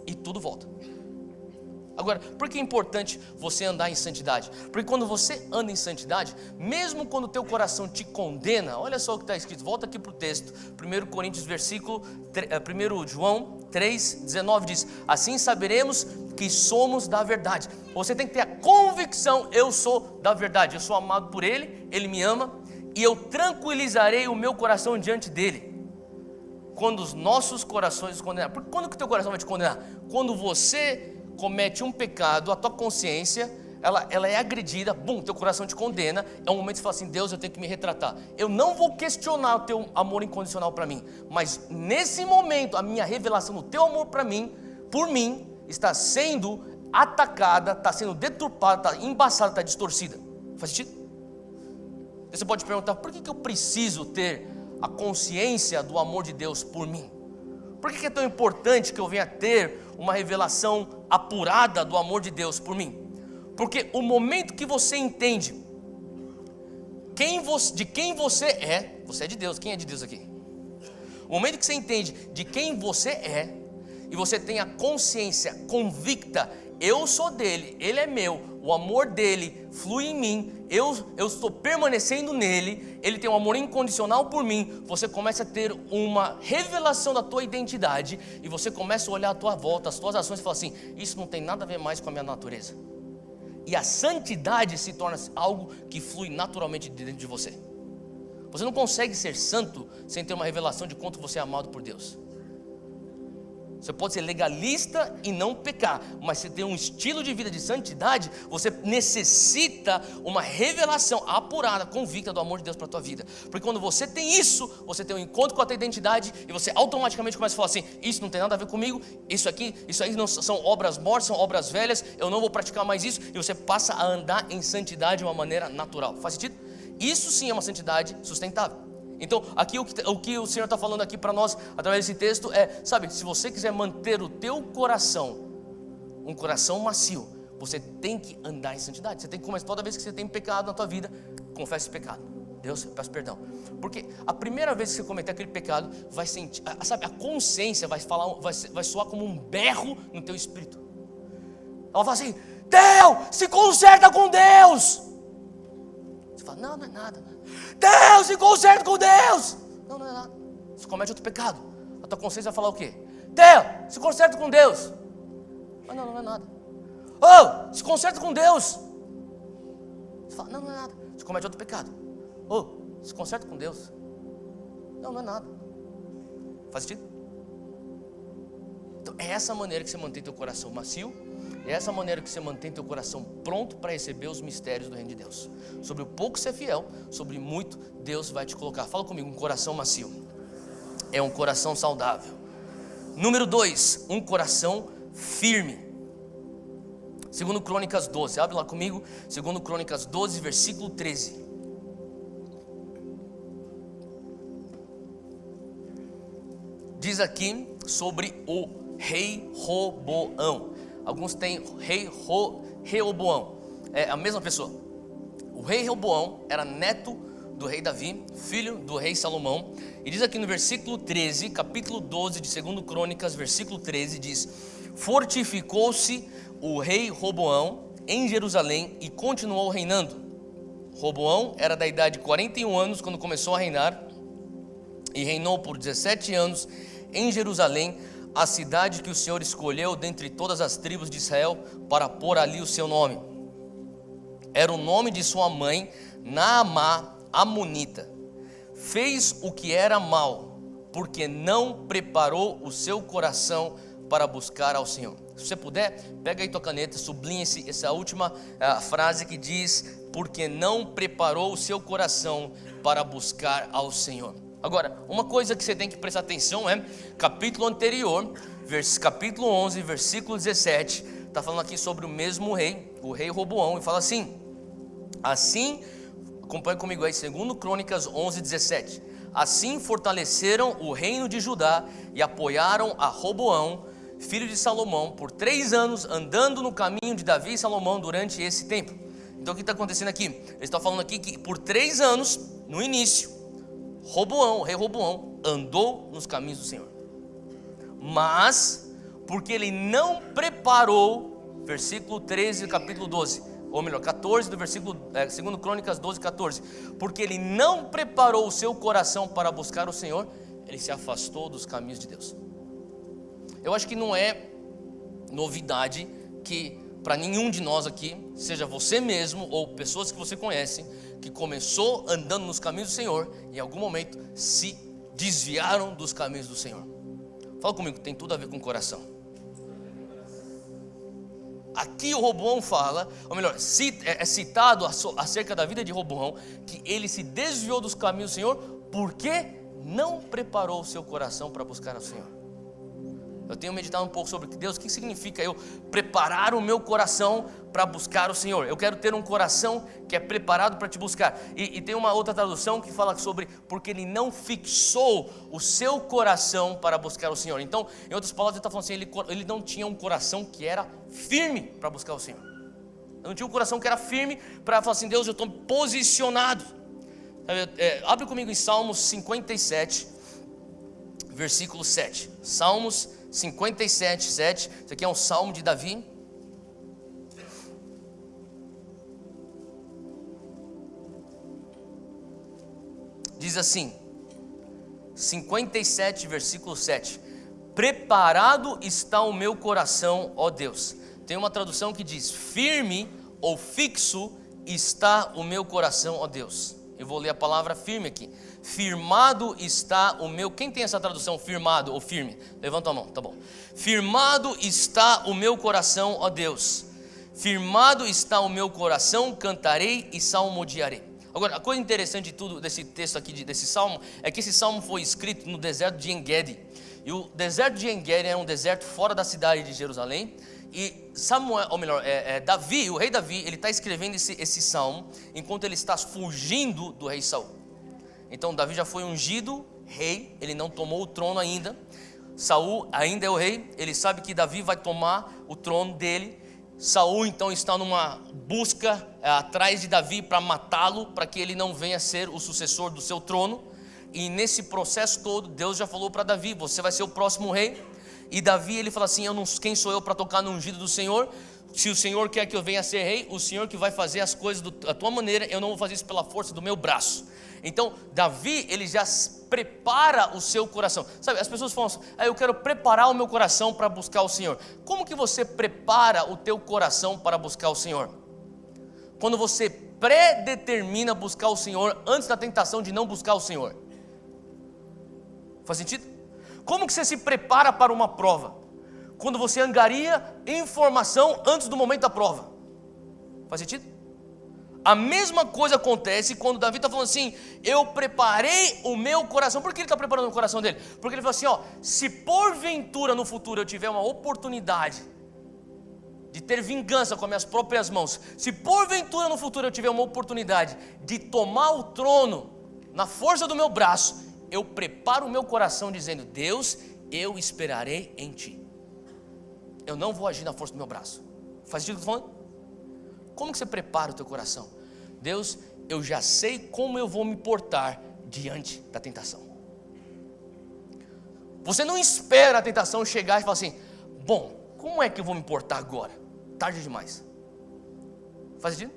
E tudo volta. Agora, por que é importante você andar em santidade? Porque quando você anda em santidade, mesmo quando o teu coração te condena, olha só o que está escrito, volta aqui para o texto, 1 Coríntios, 1 João 3,19 diz, assim saberemos que somos da verdade. Você tem que ter a convicção, eu sou da verdade, eu sou amado por Ele, Ele me ama, e eu tranquilizarei o meu coração diante dEle. Quando os nossos corações nos condenarem. Porque quando que o teu coração vai te condenar? Quando você comete um pecado, a tua consciência, ela é agredida, teu coração te condena. É um momento que você fala assim: Deus, eu tenho que me retratar. Eu não vou questionar o teu amor incondicional para mim, mas nesse momento a minha revelação do teu amor para mim, por mim, está sendo atacada, está sendo deturpada, está embaçada, está distorcida. Faz sentido? Você pode perguntar: por que eu preciso ter a consciência do amor de Deus por mim? Por que é tão importante que eu venha ter uma revelação apurada do amor de Deus por mim? Porque o momento que você entende de quem você é de Deus. Quem é de Deus aqui? O momento que você entende de quem você é, e você tem a consciência convicta: eu sou dele, ele é meu, o amor dele flui em mim, eu estou permanecendo nele, ele tem um amor incondicional por mim. Você começa a ter uma revelação da tua identidade, e você começa a olhar à tua volta, as tuas ações, e fala assim: isso não tem nada a ver mais com a minha natureza. E a santidade se torna algo que flui naturalmente de dentro de você. Você não consegue ser santo sem ter uma revelação de quanto você é amado por Deus. Você pode ser legalista e não pecar, mas se tem um estilo de vida de santidade, você necessita uma revelação apurada, convicta do amor de Deus para a tua vida. Porque quando você tem isso, você tem um encontro com a tua identidade, e você automaticamente começa a falar assim: isso não tem nada a ver comigo, isso aí não são obras mortas, são obras velhas, eu não vou praticar mais isso. E você passa a andar em santidade de uma maneira natural. Faz sentido? Isso sim é uma santidade sustentável. Então, aqui o que o Senhor está falando aqui para nós, através desse texto, sabe, se você quiser manter o teu coração, um coração macio, você tem que andar em santidade. Você tem que começar, toda vez que você tem pecado na tua vida, confessa esse pecado: Deus, eu peço perdão. Porque a primeira vez que você cometer aquele pecado, vai sentir, sabe, a consciência vai soar como um berro no teu espírito. Ela fala assim: Deus, se conserta com Deus. Você fala: não é nada. Deus, se conserta com Deus. Não é nada. Você comete outro pecado, a tua consciência vai falar o quê? Deus, se conserta com Deus. Mas não é nada. Se conserta com Deus. Você fala: não é nada. Você comete outro pecado. Se conserta com Deus. Não é nada. Faz sentido? Então é essa maneira que você mantém teu coração macio. É essa maneira que você mantém teu coração pronto para receber os mistérios do reino de Deus. Sobre o pouco ser fiel, sobre muito Deus vai te colocar. Fala comigo: um coração macio é um coração saudável. Número 2, um coração firme. 2 Crônicas 12, abre lá comigo, 2 Crônicas 12, versículo 13. Diz aqui sobre o rei Roboão. Alguns têm rei Reoboão, é a mesma pessoa. O rei Reoboão era neto do rei Davi, filho do rei Salomão. E diz aqui no versículo 13, capítulo 12 de 2 Crônicas, versículo 13, diz: fortificou-se o rei Roboão em Jerusalém e continuou reinando. Roboão era da idade de 41 anos quando começou a reinar, e reinou por 17 anos em Jerusalém, a cidade que o Senhor escolheu dentre todas as tribos de Israel para pôr ali o seu nome. Era o nome de sua mãe, Naamá, amonita. Fez o que era mal, porque não preparou o seu coração para buscar ao Senhor. Se você puder, pega aí tua caneta, sublinha essa última frase que diz: porque não preparou o seu coração para buscar ao Senhor. Agora, uma coisa que você tem que prestar atenção é capítulo anterior, capítulo 11, versículo 17, está falando aqui sobre o mesmo rei, o rei Roboão, e fala assim, acompanha comigo aí, 2 Crônicas 11, 17. Assim fortaleceram o reino de Judá e apoiaram a Roboão, filho de Salomão, por 3 anos, andando no caminho de Davi e Salomão durante esse tempo. Então o que está acontecendo aqui? Ele está falando aqui que por 3 anos, no início, Roboão, o rei Roboão, andou nos caminhos do Senhor. Mas, porque ele não preparou, versículo 13 do capítulo 12, ou melhor, 14 do versículo, 2 Crônicas 12, 14. Porque ele não preparou o seu coração para buscar o Senhor, ele se afastou dos caminhos de Deus. Eu acho que não é novidade que para nenhum de nós aqui, seja você mesmo ou pessoas que você conhece, que começou andando nos caminhos do Senhor, em algum momento se desviaram dos caminhos do Senhor. Fala comigo, tem tudo a ver com o coração. Aqui o Roboão fala, ou melhor, é citado acerca da vida de Roboão, que ele se desviou dos caminhos do Senhor, porque não preparou o seu coração para buscar o Senhor. Eu tenho meditado um pouco sobre Deus, o que significa eu preparar o meu coração para buscar o Senhor. Eu quero ter um coração que é preparado para te buscar. E tem uma outra tradução que fala sobre porque ele não fixou o seu coração para buscar o Senhor. Então, em outras palavras, ele está falando assim, ele não tinha um coração que era firme para buscar o Senhor. Eu não tinha um coração que era firme para falar assim, Deus, eu estou posicionado. Abre comigo em Salmos 57, versículo 7. Salmos 57, 7. Isso aqui é um salmo de Davi. Diz assim, 57, versículo 7. Preparado está o meu coração, ó Deus. Tem uma tradução que diz, firme ou fixo está o meu coração, ó Deus. Eu vou ler a palavra firme aqui. Firmado está o meu... Quem tem essa tradução, firmado ou firme? Levanta a mão, tá bom. Firmado está o meu coração, ó Deus. Firmado está o meu coração, cantarei e salmodiarei. Agora, a coisa interessante de tudo desse texto aqui, desse salmo, é que esse salmo foi escrito no deserto de En-Gedi. E o deserto de En-Gedi é um deserto fora da cidade de Jerusalém. E Samuel, ou melhor, Davi, o rei Davi, ele está escrevendo esse salmo enquanto ele está fugindo do rei Saul. Então Davi já foi ungido rei, ele não tomou o trono ainda. Saul ainda é o rei, ele sabe que Davi vai tomar o trono dele. Saul então está numa busca atrás de Davi para matá-lo, para que ele não venha ser o sucessor do seu trono. E nesse processo todo, Deus já falou para Davi, você vai ser o próximo rei. E Davi, ele fala assim, quem sou eu para tocar no ungido do Senhor? Se o Senhor quer que eu venha ser rei, o Senhor que vai fazer as coisas da tua maneira, eu não vou fazer isso pela força do meu braço. Então, Davi, ele já prepara o seu coração. Sabe, as pessoas falam assim, eu quero preparar o meu coração para buscar o Senhor. Como que você prepara o teu coração para buscar o Senhor? Quando você predetermina buscar o Senhor antes da tentação de não buscar o Senhor. Faz sentido? Como que você se prepara para uma prova? Quando você angaria informação antes do momento da prova. Faz sentido? A mesma coisa acontece quando Davi está falando assim, eu preparei o meu coração. Por que ele está preparando o coração dele? Porque ele fala assim, se porventura no futuro eu tiver uma oportunidade de ter vingança com as minhas próprias mãos, se porventura no futuro eu tiver uma oportunidade de tomar o trono na força do meu braço, eu preparo o meu coração dizendo, Deus, eu esperarei em Ti. Eu não vou agir na força do meu braço. Faz sentido o que eu estou falando? Como que você prepara o teu coração? Deus, eu já sei como eu vou me portar diante da tentação. Você não espera a tentação chegar e falar assim, bom, como é que eu vou me portar agora? Tarde demais. Faz sentido?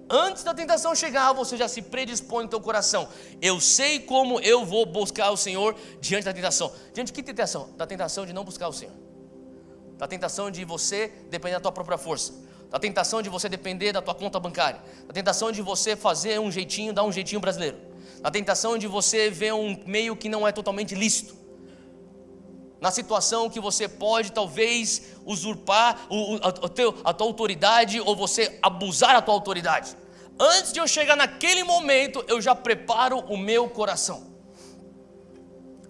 Antes da tentação chegar, você já se predispõe no teu coração. Eu sei como eu vou buscar o Senhor diante da tentação. Diante de que tentação? Da tentação de não buscar o Senhor. Da tentação de você depender da tua própria força. Da tentação de você depender da tua conta bancária. Da tentação de você fazer um jeitinho, dar um jeitinho brasileiro. Da tentação de você ver um meio que não é totalmente lícito. Na situação que você pode talvez usurpar a tua autoridade ou você abusar da tua autoridade. Antes de eu chegar naquele momento, eu já preparo o meu coração.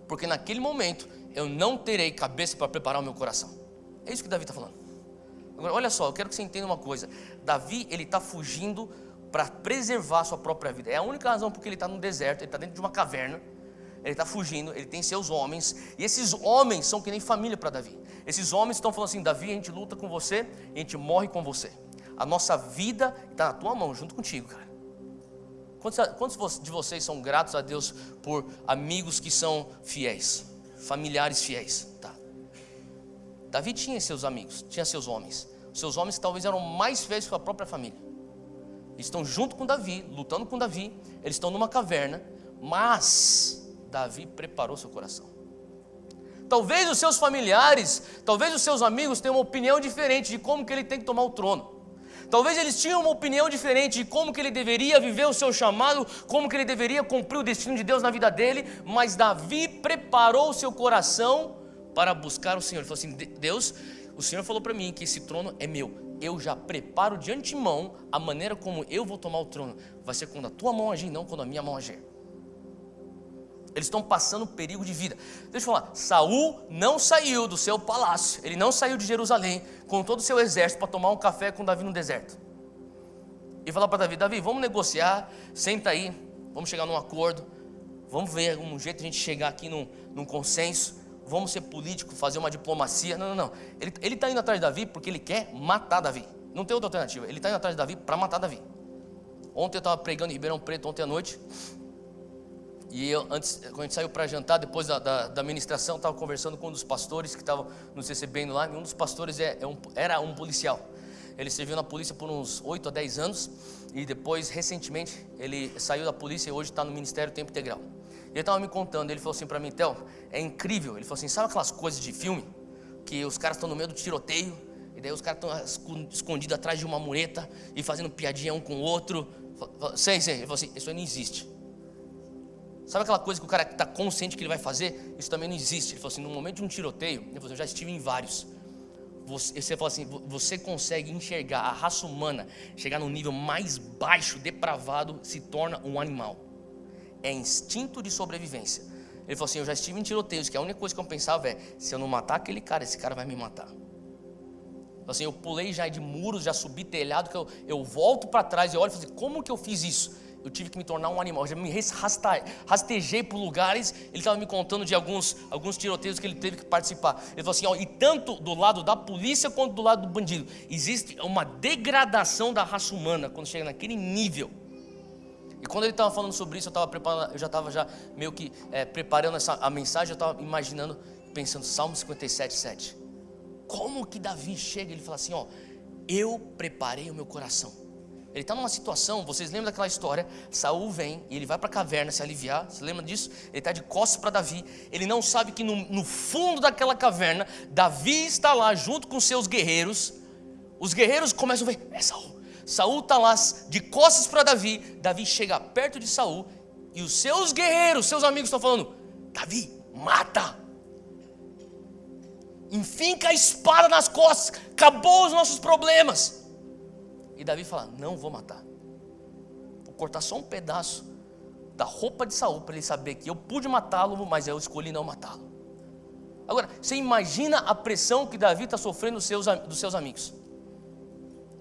Porque naquele momento, eu não terei cabeça para preparar o meu coração. É isso que Davi está falando. Agora, olha só, eu quero que você entenda uma coisa. Davi, ele está fugindo para preservar a sua própria vida. É a única razão porque ele está no deserto, ele está dentro de uma caverna. Ele está fugindo, ele tem seus homens. E esses homens são que nem família para Davi. Esses homens estão falando assim, Davi, a gente luta com você e a gente morre com você. A nossa vida está na tua mão, junto contigo, cara. Quantos de vocês são gratos a Deus por amigos que são fiéis? Familiares fiéis, tá? Davi tinha seus amigos, tinha seus homens. Os seus homens talvez eram mais fiéis que a própria família. Eles estão junto com Davi, lutando com Davi. Eles estão numa caverna. Mas Davi preparou seu coração. Talvez os seus familiares, talvez os seus amigos tenham uma opinião diferente de como que ele tem que tomar o trono. Talvez eles tinham uma opinião diferente de como que ele deveria viver o seu chamado, como que ele deveria cumprir o destino de Deus na vida dele. Mas Davi preparou o seu coração para buscar o Senhor. Ele falou assim, Deus, o Senhor falou para mim que esse trono é meu. Eu já preparo de antemão a maneira como eu vou tomar o trono. Vai ser quando a tua mão agir, não quando a minha mão agir. Eles estão passando perigo de vida. Deixa eu falar, Saul não saiu do seu palácio, ele não saiu de Jerusalém com todo o seu exército para tomar um café com Davi no deserto. E falar para Davi, Davi, vamos negociar, senta aí, vamos chegar num acordo, vamos ver um jeito de a gente chegar aqui num consenso, vamos ser político, fazer uma diplomacia. Não. Ele está indo atrás de Davi porque ele quer matar Davi. Não tem outra alternativa, ele está indo atrás de Davi para matar Davi. Ontem eu estava pregando em Ribeirão Preto, ontem à noite. E antes, quando a gente saiu para jantar, depois da ministração, estava conversando com um dos pastores que estavam nos recebendo lá. E um dos pastores era um policial. Ele serviu na polícia por uns 8 a 10 anos. E depois, recentemente, ele saiu da polícia e hoje está no Ministério Tempo Integral. E ele estava me contando, ele falou assim para mim, Theo, é incrível. Ele falou assim, sabe aquelas coisas de filme? Que os caras estão no meio do tiroteio, e daí os caras estão escondidos atrás de uma mureta e fazendo piadinha um com o outro. Sei. Ele falou assim, isso aí não existe. Sabe aquela coisa que o cara está consciente que ele vai fazer? Isso também não existe. Ele falou assim, no momento de um tiroteio, ele falou assim, eu já estive em vários. Você fala assim, você consegue enxergar a raça humana chegar num nível mais baixo, depravado, se torna um animal. É instinto de sobrevivência. Ele falou assim, eu já estive em tiroteios, que a única coisa que eu pensava é, se eu não matar aquele cara, esse cara vai me matar. Assim, eu pulei já de muros, já subi telhado, que eu volto para trás e olho e falo assim, como que eu fiz isso? Eu tive que me tornar um animal, eu já me rastejei por lugares. Ele estava me contando de alguns tiroteios que ele teve que participar. Ele falou assim, ó, e tanto do lado da polícia quanto do lado do bandido, existe uma degradação da raça humana quando chega naquele nível. E quando ele estava falando sobre isso, eu já estava meio que preparando a mensagem, eu estava imaginando, pensando, Salmo 57, 7. Como que Davi chega e ele fala assim, ó, eu preparei o meu coração. Ele está numa situação, vocês lembram daquela história, Saul vem e ele vai para a caverna se aliviar, você lembra disso? Ele está de costas para Davi, ele não sabe que no fundo daquela caverna, Davi está lá junto com seus guerreiros, os guerreiros começam a ver, é Saul. Saul está lá de costas para Davi, Davi chega perto de Saul e os seus guerreiros, seus amigos estão falando, Davi, mata! Enfinca a espada nas costas, acabou os nossos problemas. E Davi fala, não vou matar. Vou cortar só um pedaço da roupa de Saul para ele saber que eu pude matá-lo, mas eu escolhi não matá-lo. Agora, você imagina a pressão que Davi está sofrendo dos seus amigos,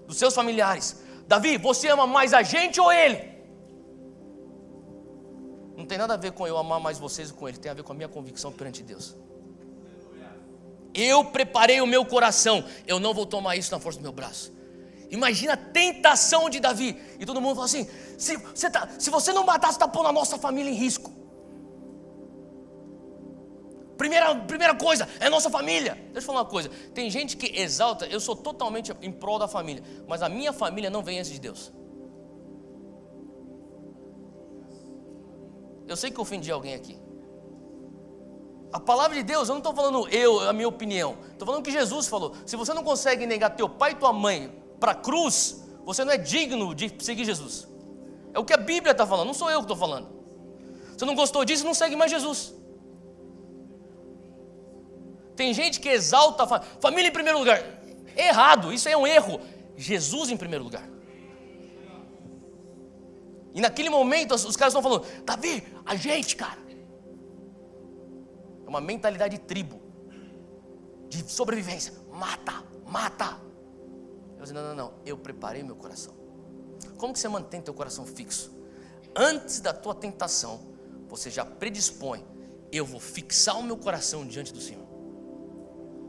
dos seus familiares. Davi, você ama mais a gente ou ele? Não tem nada a ver com eu amar mais vocês ou com ele, tem a ver com a minha convicção perante Deus. Eu preparei o meu coração, eu não vou tomar isso na força do meu braço. Imagina a tentação de Davi. E todo mundo fala assim, se você não matar, você está pondo a nossa família em risco. Primeira coisa, é a nossa família. Deixa eu falar uma coisa, tem gente que exalta, eu sou totalmente em prol da família, mas a minha família não vem antes de Deus. Eu sei que eu ofendi alguém aqui. A palavra de Deus, eu não estou falando a minha opinião, estou falando o que Jesus falou. Se você não consegue negar teu pai e tua mãe para a cruz, você não é digno de seguir Jesus. É o que a Bíblia está falando, não sou eu que estou falando. Se você não gostou disso, não segue mais Jesus. Tem gente que exalta a família em primeiro lugar. Errado, isso é um erro. Jesus em primeiro lugar. E naquele momento os caras estão falando, Davi, a gente, cara. É uma mentalidade de tribo, de sobrevivência. Mata. Eu disse, não, eu preparei meu coração. Como que você mantém teu coração fixo? Antes da tua tentação, você já predispõe, eu vou fixar o meu coração diante do Senhor.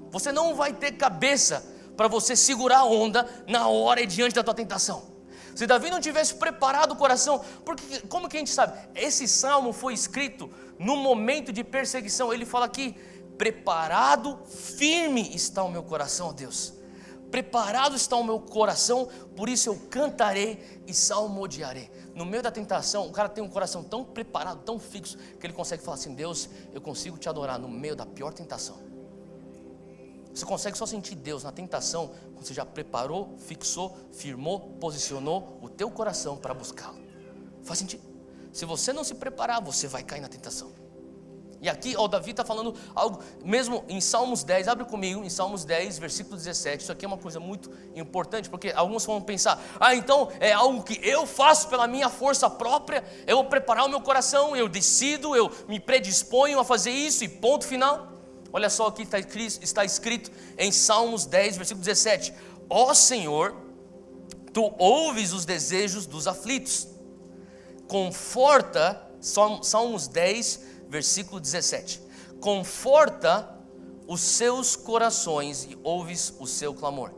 Você não vai ter cabeça para você segurar a onda na hora e diante da tua tentação. Se Davi não tivesse preparado o coração, porque como que a gente sabe? Esse salmo foi escrito no momento de perseguição. Ele fala aqui, preparado, firme está o meu coração, ó Deus. Preparado está o meu coração, por isso eu cantarei e salmodiarei. No meio da tentação, o cara tem um coração tão preparado, tão fixo, que ele consegue falar assim, Deus, eu consigo te adorar no meio da pior tentação. Você consegue só sentir Deus na tentação, quando você já preparou, fixou, firmou, posicionou o teu coração para buscá-lo. Faz sentido? Se você não se preparar, você vai cair na tentação. E aqui, ó, Davi está falando algo, mesmo em Salmos 10, abre comigo, em Salmos 10, versículo 17, isso aqui é uma coisa muito importante, porque alguns vão pensar, então é algo que eu faço pela minha força própria, eu vou preparar o meu coração, eu decido, eu me predisponho a fazer isso e ponto final. Olha só aqui está escrito em Salmos 10, versículo 17, ó Senhor, Tu ouves os desejos dos aflitos, conforta, Salmos 10, versículo 17, conforta os seus corações e ouves o seu clamor.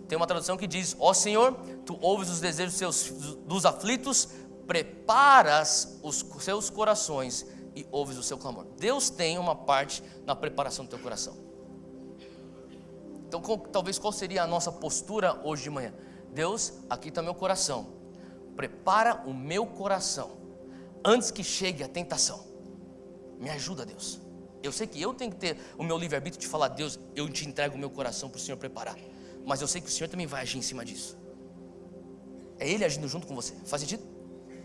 Tem uma tradução que diz, ó Senhor, Tu ouves os desejos dos aflitos, preparas os seus corações e ouves o seu clamor. Deus tem uma parte na preparação do teu coração. Então talvez qual seria a nossa postura hoje de manhã? Deus, aqui está meu coração, prepara o meu coração antes que chegue a tentação. Me ajuda, Deus. Eu sei que eu tenho que ter o meu livre-arbítrio de falar, Deus, eu te entrego o meu coração para o Senhor preparar, mas eu sei que o Senhor também vai agir em cima disso. É Ele agindo junto com você. Faz sentido?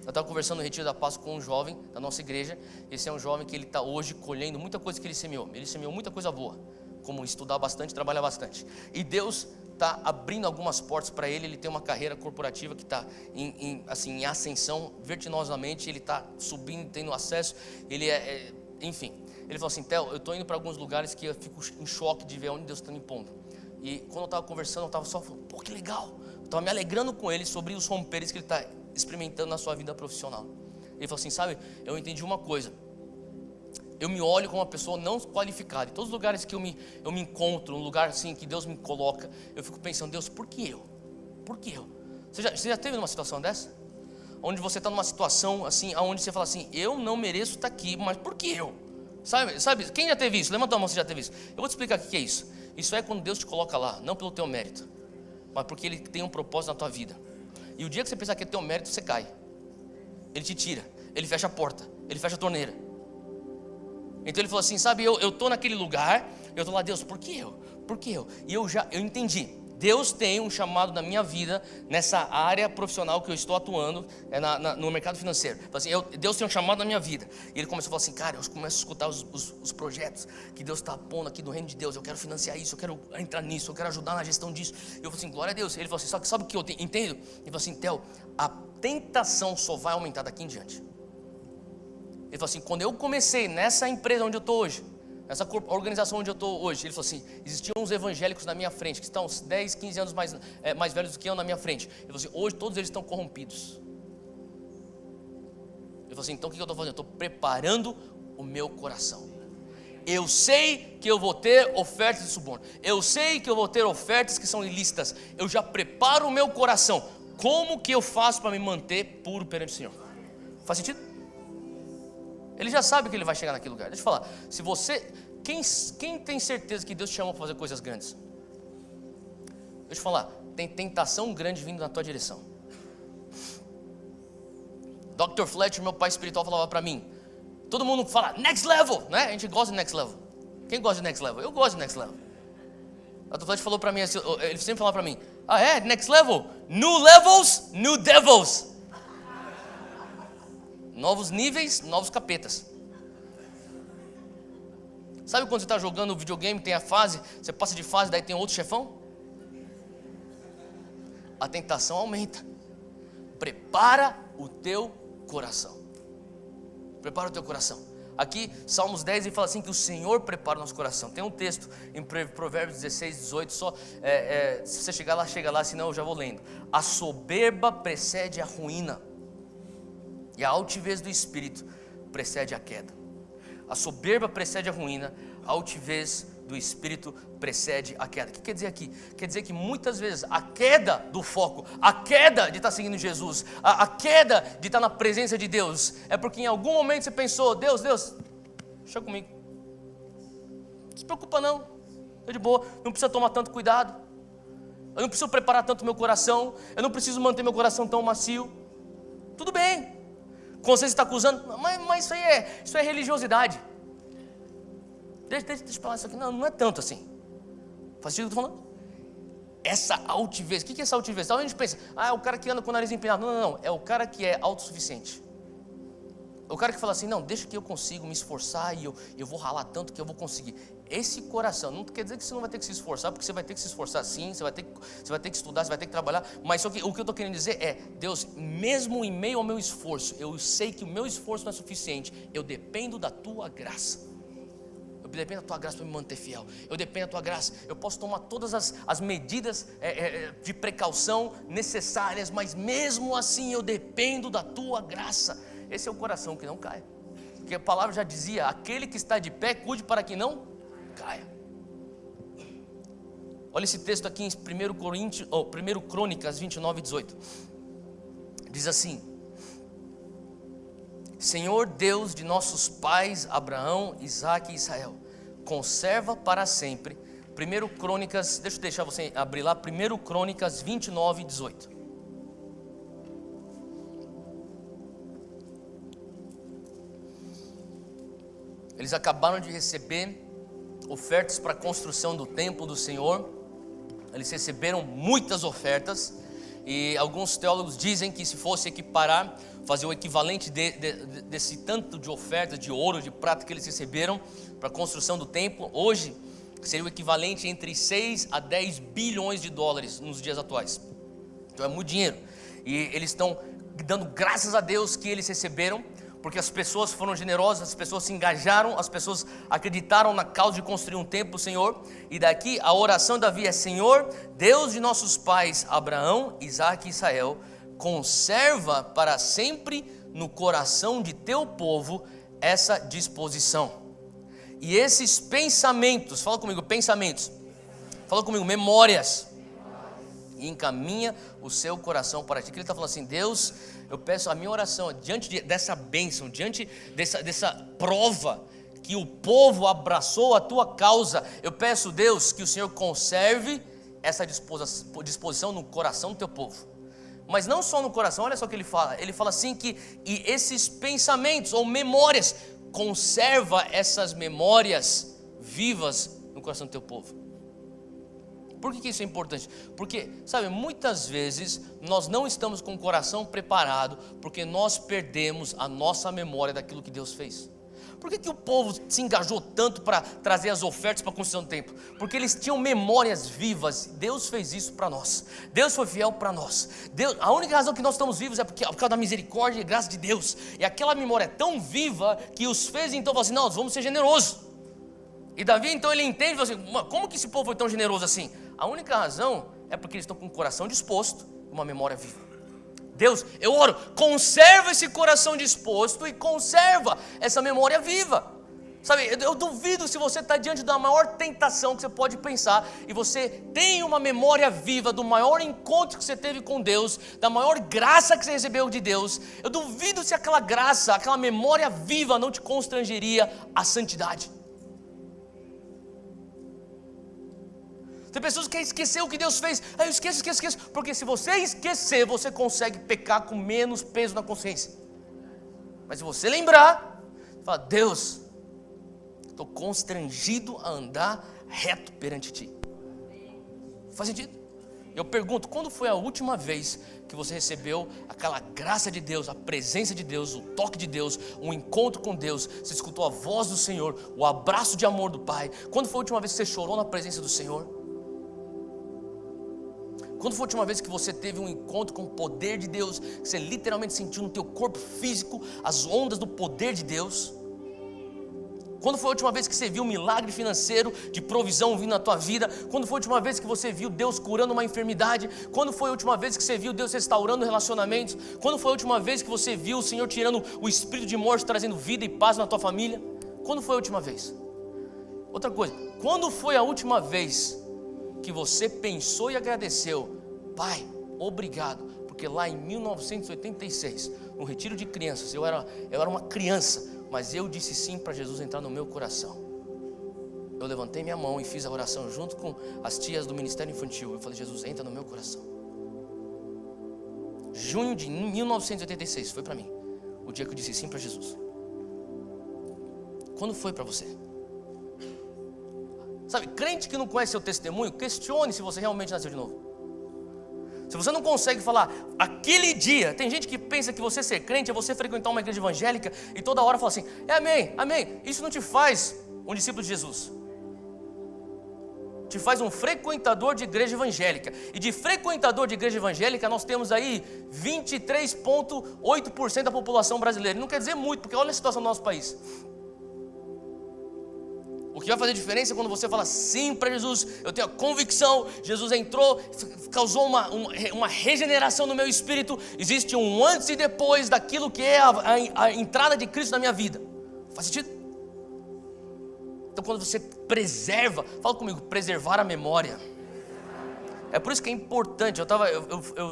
Eu estava conversando no Retiro da Páscoa com um jovem da nossa igreja. Esse é um jovem que ele está hoje colhendo muita coisa que ele semeou. Ele semeou muita coisa boa, como estudar bastante, trabalhar bastante. E Deus está abrindo algumas portas para ele. Ele tem uma carreira corporativa que está em ascensão vertiginosamente. Ele está subindo, tendo acesso. Ele enfim. Ele falou assim, Theo, eu estou indo para alguns lugares que eu fico em choque de ver onde Deus está me pondo. E quando eu estava conversando, eu estava só falando, pô, que legal. Eu estava me alegrando com ele sobre os romperes que ele está experimentando na sua vida profissional. Ele falou assim, sabe, eu entendi uma coisa. Eu me olho como uma pessoa não qualificada. Em todos os lugares que eu me encontro, um lugar assim que Deus me coloca, eu fico pensando, Deus, por que eu? Por que eu? Você já teve numa situação dessa? Onde você está numa situação assim, onde você fala assim, eu não mereço estar aqui, mas por que eu? Sabe, quem já teve isso? Levanta a mão se já teve isso. Eu vou te explicar o que é isso. Isso é quando Deus te coloca lá, não pelo teu mérito, mas porque Ele tem um propósito na tua vida. E o dia que você pensar que é teu mérito, você cai. Ele te tira, Ele fecha a porta, Ele fecha a torneira. Então Ele falou assim, sabe, eu estou naquele lugar, eu estou lá, Deus, por que eu? Por que eu? E eu entendi. Deus tem um chamado na minha vida, nessa área profissional que eu estou atuando, no mercado financeiro. Assim, Deus tem um chamado na minha vida. E ele começou a falar assim, cara, eu começo a escutar os projetos que Deus está pondo aqui no reino de Deus. Eu quero financiar isso, eu quero entrar nisso, eu quero ajudar na gestão disso. E eu falei assim, glória a Deus. Ele falou assim, sabe o que eu entendo? Ele falou assim, Theo, a tentação só vai aumentar daqui em diante. Ele falou assim, quando eu comecei nessa empresa onde eu estou hoje, essa organização onde eu estou hoje, ele falou assim, existiam uns evangélicos na minha frente, que estão uns 10, 15 anos mais velhos do que eu na minha frente. Ele falou assim, hoje todos eles estão corrompidos. Ele falou assim, então o que eu estou fazendo? Eu estou preparando o meu coração. Eu sei que eu vou ter ofertas de suborno. Eu sei que eu vou ter ofertas que são ilícitas. Eu já preparo o meu coração. Como que eu faço para me manter puro perante o Senhor? Faz sentido? Ele já sabe que ele vai chegar naquele lugar. Deixa eu falar, se você, quem tem certeza que Deus te chamou para fazer coisas grandes? Deixa eu falar, tem tentação grande vindo na tua direção. Dr. Fletcher, meu pai espiritual, falava para mim, todo mundo fala next level, né? A gente gosta de next level. Quem gosta de next level? Eu gosto de next level. O Dr. Fletcher falou para mim, ele sempre falava para mim, next level? New levels, new devils. Novos níveis, novos capetas. Sabe quando você está jogando videogame, tem a fase, você passa de fase, daí tem outro chefão? A tentação aumenta. Prepara o teu coração. Prepara o teu coração. Aqui, Salmos 10, ele fala assim que o Senhor prepara o nosso coração. Tem um texto em Provérbios 16, 18, se você chegar lá, chega lá, senão eu já vou lendo. A soberba precede a ruína, e a altivez do espírito precede a queda. A soberba precede a ruína, a altivez do espírito precede a queda. O que quer dizer aqui? Quer dizer que muitas vezes a queda do foco, a queda de estar seguindo Jesus, a queda de estar na presença de Deus, é porque em algum momento você pensou, Deus, deixa comigo. Não se preocupa não, estou de boa, não precisa tomar tanto cuidado. Eu não preciso preparar tanto meu coração, eu não preciso manter meu coração tão macio. Tudo bem. Consciência está acusando, mas isso é religiosidade. Deixa eu falar isso aqui, não é tanto assim. Faz sentido o que eu estou falando? Essa altivez, o que é essa altivez? Então a gente pensa, é o cara que anda com o nariz empinado. Não, é o cara que é autossuficiente. O cara que fala assim, não, deixa que eu consigo me esforçar e eu vou ralar tanto que eu vou conseguir. Esse coração, não quer dizer que você não vai ter que se esforçar, porque você vai ter que se esforçar sim, você vai ter que estudar, você vai ter que trabalhar, mas o que eu estou querendo dizer é, Deus, mesmo em meio ao meu esforço, eu sei que o meu esforço não é suficiente, eu dependo da tua graça. Eu dependo da tua graça para me manter fiel. Eu dependo da tua graça. Eu posso tomar todas as medidas de precaução necessárias, mas mesmo assim eu dependo da tua graça. Esse é o coração que não cai. Porque a palavra já dizia, aquele que está de pé, cuide para que não caia. Olha esse texto aqui em 1 Crônicas 29, 18. Diz assim: Senhor Deus de nossos pais Abraão, Isaque e Israel, conserva para sempre. 1 Crônicas, deixa eu deixar você abrir lá, 1 Crônicas 29, 18. Eles acabaram de receber ofertas para a construção do templo do Senhor. Eles receberam muitas ofertas. E alguns teólogos dizem que se fosse equiparar, fazer o equivalente desse tanto de ofertas de ouro, de prata que eles receberam para a construção do templo, hoje seria o equivalente entre 6 a 10 bilhões de dólares nos dias atuais. Então é muito dinheiro. E eles estão dando graças a Deus que eles receberam, porque as pessoas foram generosas, as pessoas se engajaram, as pessoas acreditaram na causa de construir um templo, Senhor. E daqui a oração de Davi é: Senhor, Deus de nossos pais Abraão, Isaque e Israel, conserva para sempre no coração de teu povo essa disposição e esses pensamentos. Fala comigo, pensamentos. Fala comigo, memórias. E encaminha o seu coração para ti. Que ele está falando assim: Deus, eu peço a minha oração diante dessa bênção, diante dessa prova que o povo abraçou a tua causa. Eu peço, Deus, que o Senhor conserve essa disposição no coração do teu povo. Mas não só no coração, olha só o que ele fala assim que e esses pensamentos ou memórias, conserva essas memórias vivas no coração do teu povo. Por que isso é importante? Porque, sabe, muitas vezes nós não estamos com o coração preparado, porque nós perdemos a nossa memória daquilo que Deus fez. Por que o povo se engajou tanto para trazer as ofertas para a construção do templo? Porque eles tinham memórias vivas. Deus fez isso para nós. Deus foi fiel para nós. A única razão que nós estamos vivos é por causa da misericórdia e graça de Deus. E aquela memória é tão viva que os fez então falar assim: não, nós vamos ser generosos. E Davi então ele entende, fala assim: como que esse povo foi tão generoso assim? A única razão é porque eles estão com o coração disposto e uma memória viva. Deus, eu oro, conserva esse coração disposto e conserva essa memória viva. Sabe, eu duvido se você está diante da maior tentação que você pode pensar e você tem uma memória viva do maior encontro que você teve com Deus, da maior graça que você recebeu de Deus. Eu duvido se aquela graça, aquela memória viva não te constrangeria à santidade. Tem pessoas que querem esquecer o que Deus fez. Eu esqueço. Porque se você esquecer, você consegue pecar com menos peso na consciência. Mas se você lembrar, fala: Deus, estou constrangido a andar reto perante ti. Faz sentido? Eu pergunto, quando foi a última vez que você recebeu aquela graça de Deus, a presença de Deus, o toque de Deus, um encontro com Deus, você escutou a voz do Senhor, o abraço de amor do Pai? Quando foi a última vez que você chorou na presença do Senhor? Quando foi a última vez que você teve um encontro com o poder de Deus, que você literalmente sentiu no teu corpo físico as ondas do poder de Deus? Quando foi a última vez que você viu um milagre financeiro de provisão vindo na tua vida? Quando foi a última vez que você viu Deus curando uma enfermidade? Quando foi a última vez que você viu Deus restaurando relacionamentos? Quando foi a última vez que você viu o Senhor tirando o espírito de morte, trazendo vida e paz na tua família? Quando foi a última vez? Outra coisa, quando foi a última vez que você pensou e agradeceu: Pai, obrigado, porque lá em 1986, no retiro de crianças, eu era uma criança, mas eu disse sim para Jesus entrar no meu coração. Eu levantei minha mão e fiz a oração junto com as tias do Ministério Infantil. Eu falei: Jesus, entra no meu coração. Junho de 1986 foi para mim o dia que eu disse sim para Jesus. Quando foi para você? Sabe, crente que não conhece seu testemunho, questione se você realmente nasceu de novo. Se você não consegue falar aquele dia, tem gente que pensa que você ser crente é você frequentar uma igreja evangélica e toda hora fala assim, amém, amém. Isso não te faz um discípulo de Jesus. Te faz um frequentador de igreja evangélica. E de frequentador de igreja evangélica nós temos aí 23,8% da população brasileira. Não quer dizer muito, porque olha a situação do nosso país. O que vai fazer diferença é quando você fala sim para Jesus. Eu tenho a convicção, Jesus entrou, causou uma regeneração no meu espírito. Existe um antes e depois daquilo que é a entrada de Cristo na minha vida. Faz sentido? Então quando você preserva, fala comigo, preservar a memória. É por isso que é importante. Eu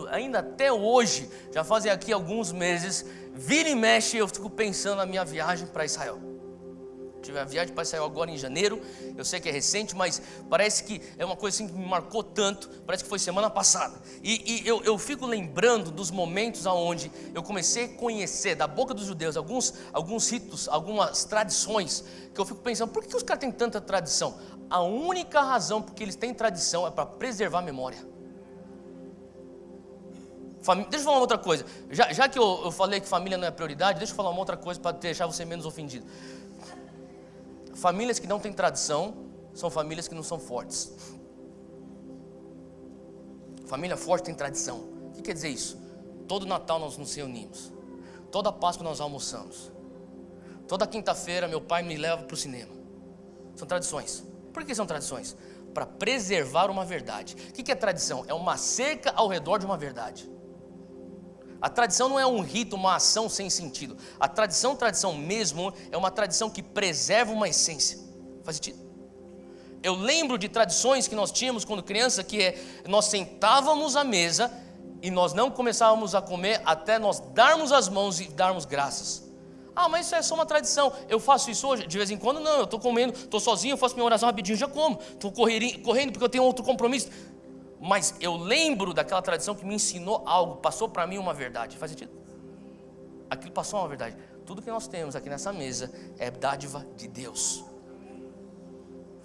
ainda até hoje, já fazem aqui alguns meses, vira e mexe, eu fico pensando na minha viagem para Israel. Tive a viagem para Israel agora em janeiro. Eu sei que é recente, mas parece que é uma coisa assim que me marcou tanto. Parece que foi semana passada. E eu fico lembrando dos momentos onde eu comecei a conhecer da boca dos judeus alguns ritos, algumas tradições, que eu fico pensando, por que os caras têm tanta tradição? A única razão porque eles têm tradição é para preservar a memória. Deixa eu falar uma outra coisa. Já que eu falei que família não é prioridade, deixa eu falar uma outra coisa para deixar você menos ofendido. Famílias que não têm tradição são famílias que não são fortes. Família forte tem tradição. O que quer dizer isso? Todo Natal nós nos reunimos. Toda Páscoa nós almoçamos. Toda quinta-feira meu pai me leva para o cinema. São tradições. Por que são tradições? Para preservar uma verdade. O que é tradição? É uma cerca ao redor de uma verdade. A tradição não é um rito, uma ação sem sentido. A tradição mesmo, é uma tradição que preserva uma essência. Faz sentido? Eu lembro de tradições que nós tínhamos quando criança, nós sentávamos à mesa e nós não começávamos a comer até nós darmos as mãos e darmos graças. Mas isso é só uma tradição. Eu faço isso hoje, de vez em quando não, eu estou comendo, estou sozinho, eu faço minha oração rapidinho, já como. Estou correndo porque eu tenho outro compromisso. Mas eu lembro daquela tradição que me ensinou algo, passou para mim uma verdade. Faz sentido? Aquilo passou uma verdade. Tudo que nós temos aqui nessa mesa é dádiva de Deus.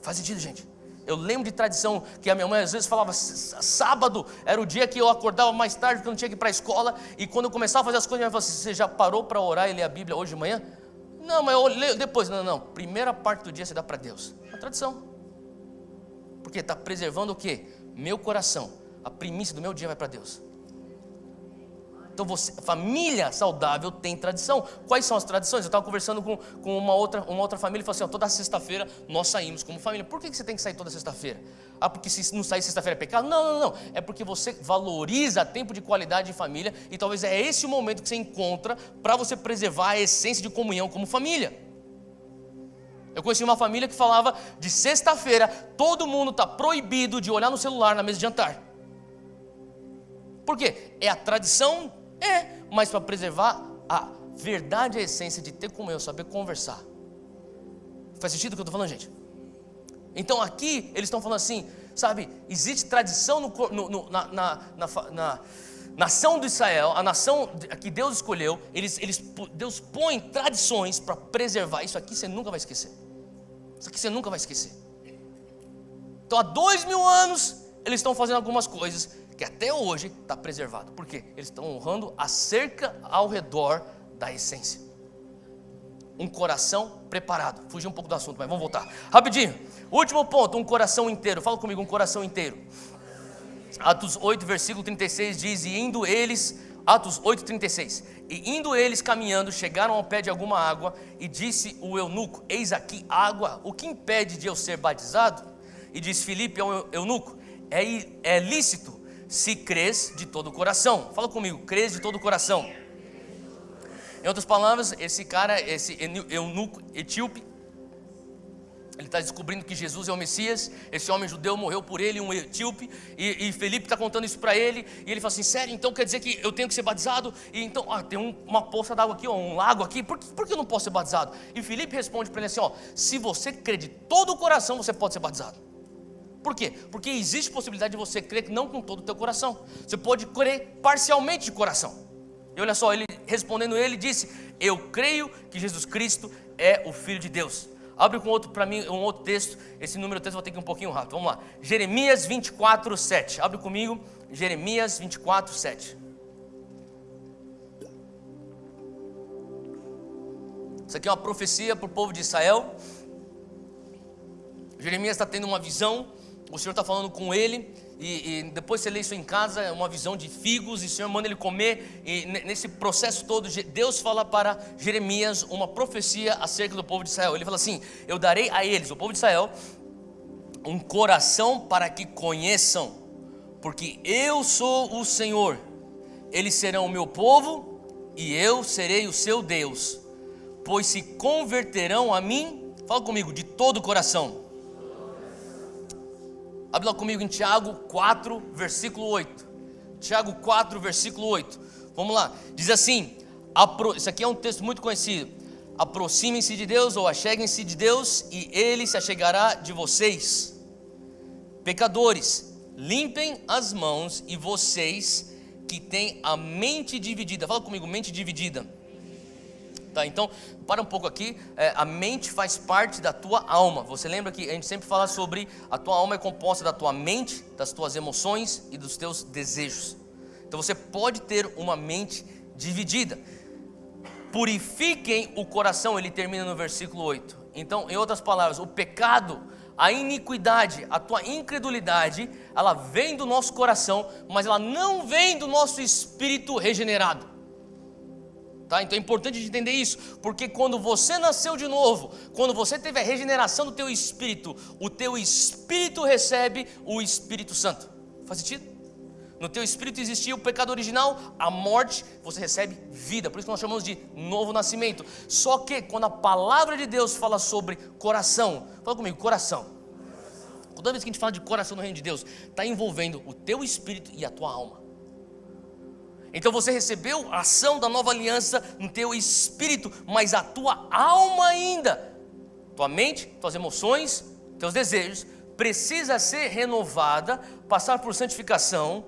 Faz sentido, gente? Eu lembro de tradição que a minha mãe às vezes falava, sábado era o dia que eu acordava mais tarde porque eu não tinha que ir para a escola. E quando eu começava a fazer as coisas, minha mãe falava assim, você já parou para orar e ler a Bíblia hoje de manhã? Não, mas eu leio depois. Não. Primeira parte do dia você dá para Deus. É uma tradição. Porque está preservando o quê? Meu coração, a primícia do meu dia vai para Deus. Então família saudável tem tradição. Quais são as tradições? Eu estava conversando com uma outra família e falou assim, toda sexta-feira nós saímos como família. Por que você tem que sair toda sexta-feira? Porque se não sair sexta-feira é pecado? Não. É porque você valoriza tempo de qualidade de família e talvez é esse o momento que você encontra para você preservar a essência de comunhão como família. Eu conheci uma família que falava de sexta-feira, todo mundo está proibido de olhar no celular na mesa de jantar. Por quê? É a tradição? Mas para preservar a verdade e a essência de ter comunhão, saber conversar. Faz sentido o que eu estou falando, gente? Então aqui eles estão falando assim, sabe, existe tradição na nação de Israel, a nação que Deus escolheu, Deus põe tradições para preservar. Isso aqui você nunca vai esquecer. Isso aqui você nunca vai esquecer. Então há 2000 anos eles estão fazendo algumas coisas que até hoje está preservado. Por quê? Eles estão honrando a cerca ao redor da essência. Um coração preparado. Fugi um pouco do assunto, mas vamos voltar rapidinho. Último ponto, um coração inteiro. Fala comigo, um coração inteiro. Atos 8, versículo 36 diz, e indo eles, Atos 8, 36, e indo eles caminhando, chegaram ao pé de alguma água, e disse o eunuco, eis aqui água, o que impede de eu ser batizado? E disse Filipe ao eunuco, é lícito, se crês de todo o coração. Fala comigo, crês de todo o coração. Em outras palavras, esse eunuco etíope, ele está descobrindo que Jesus é o Messias. Esse homem judeu morreu por ele, um etíope. E Felipe está contando isso para ele. E ele fala assim, sério, então quer dizer que eu tenho que ser batizado? E então, tem uma poça d'água aqui, um lago aqui. Por que eu não posso ser batizado? E Felipe responde para ele assim, se você crê de todo o coração, você pode ser batizado. Por quê? Porque existe possibilidade de você crer não com todo o teu coração. Você pode crer parcialmente de coração. E olha só, ele respondendo ele disse, eu creio que Jesus Cristo é o Filho de Deus. Abre com outro, para mim, um outro texto. Esse número texto vou ter que ir um pouquinho rápido. Vamos lá. Jeremias 24, 7. Abre comigo. Jeremias 24, 7. Isso aqui é uma profecia para o povo de Israel. Jeremias está tendo uma visão. O Senhor está falando com ele. E depois você lê isso em casa, é uma visão de figos, e o Senhor manda ele comer, e nesse processo todo, Deus fala para Jeremias uma profecia acerca do povo de Israel. Ele fala assim: eu darei a eles, o povo de Israel, um coração para que conheçam, porque eu sou o Senhor, eles serão o meu povo, e eu serei o seu Deus, pois se converterão a mim, fala comigo, de todo o coração. Abre lá comigo em Tiago 4, versículo 8. Tiago 4, versículo 8. Vamos lá. Diz assim, isso aqui é um texto muito conhecido. Aproximem-se de Deus ou acheguem-se de Deus e Ele se achegará de vocês. Pecadores, limpem as mãos, e vocês que têm a mente dividida. Fala comigo, mente dividida. Tá, então, para um pouco aqui, a mente faz parte da tua alma. Você lembra que a gente sempre fala sobre a tua alma é composta da tua mente, das tuas emoções e dos teus desejos. Então você pode ter uma mente dividida. Purifiquem o coração, ele termina no versículo 8. Então, em outras palavras, o pecado, a iniquidade, a tua incredulidade, ela vem do nosso coração, mas ela não vem do nosso espírito regenerado. Tá? Então é importante entender isso, porque quando você nasceu de novo, quando você teve a regeneração do teu espírito, o teu espírito recebe o Espírito Santo. Faz sentido? No teu espírito existia o pecado original, a morte, você recebe vida, por isso que nós chamamos de novo nascimento. Só que quando a palavra de Deus fala sobre coração, fala comigo, coração. Toda vez que a gente fala de coração no reino de Deus, está envolvendo o teu espírito e a tua alma. Então você recebeu a ação da nova aliança no teu espírito, mas a tua alma ainda, tua mente, tuas emoções, teus desejos, precisa ser renovada, passar por santificação,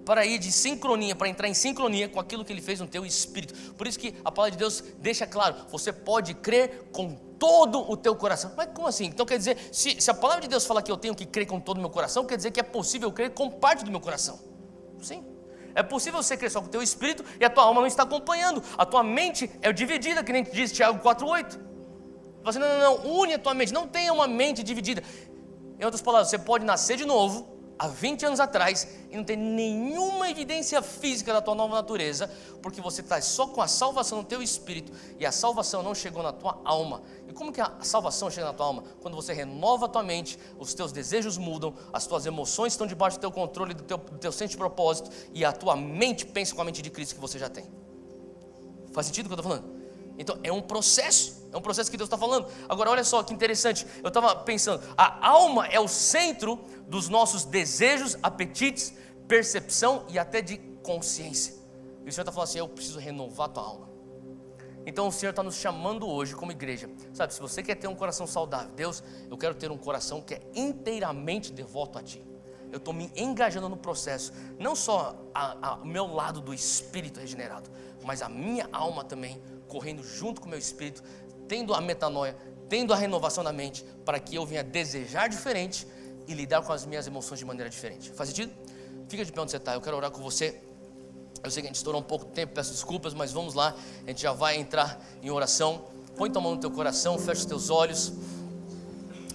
para ir de sincronia, para entrar em sincronia com aquilo que Ele fez no teu espírito. Por isso que a palavra de Deus deixa claro, você pode crer com todo o teu coração. Mas como assim? Então quer dizer, se a palavra de Deus fala que eu tenho que crer com todo o meu coração, quer dizer que é possível crer com parte do meu coração. Sim. É possível você crer só com o teu espírito e a tua alma não está acompanhando. A tua mente é dividida, que nem diz Tiago 4,8. Você não, une a tua mente, não tenha uma mente dividida. Em outras palavras, você pode nascer de novo, há 20 anos atrás, e não ter nenhuma evidência física da tua nova natureza, porque você está só com a salvação no teu espírito, e a salvação não chegou na tua alma. E como que a salvação chega na tua alma? Quando você renova a tua mente, os teus desejos mudam, as tuas emoções estão debaixo do teu controle, do teu senso de propósito, e a tua mente pensa com a mente de Cristo que você já tem. Faz sentido o que eu estou falando? Então é um processo que Deus está falando. Agora olha só que interessante, eu estava pensando, a alma é o centro dos nossos desejos, apetites, percepção e até de consciência. E o Senhor está falando assim, eu preciso renovar a tua alma. Então o Senhor está nos chamando hoje como igreja, sabe, se você quer ter um coração saudável, Deus, eu quero ter um coração que é inteiramente devoto a Ti. Eu estou me engajando no processo, não só o meu lado do espírito regenerado, mas a minha alma também, correndo junto com o meu espírito, tendo a metanoia, tendo a renovação da mente, para que eu venha desejar diferente e lidar com as minhas emoções de maneira diferente. Faz sentido? Fica de pé onde você está, eu quero orar com você. Eu sei que a gente estourou um pouco de tempo, peço desculpas, mas vamos lá, a gente já vai entrar em oração. Põe tua mão no teu coração, fecha os teus olhos.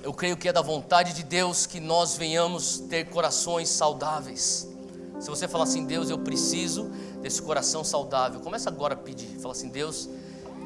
Eu creio que é da vontade de Deus que nós venhamos ter corações saudáveis. Se você falar assim, Deus, eu preciso desse coração saudável, começa agora a pedir. Fala assim, Deus,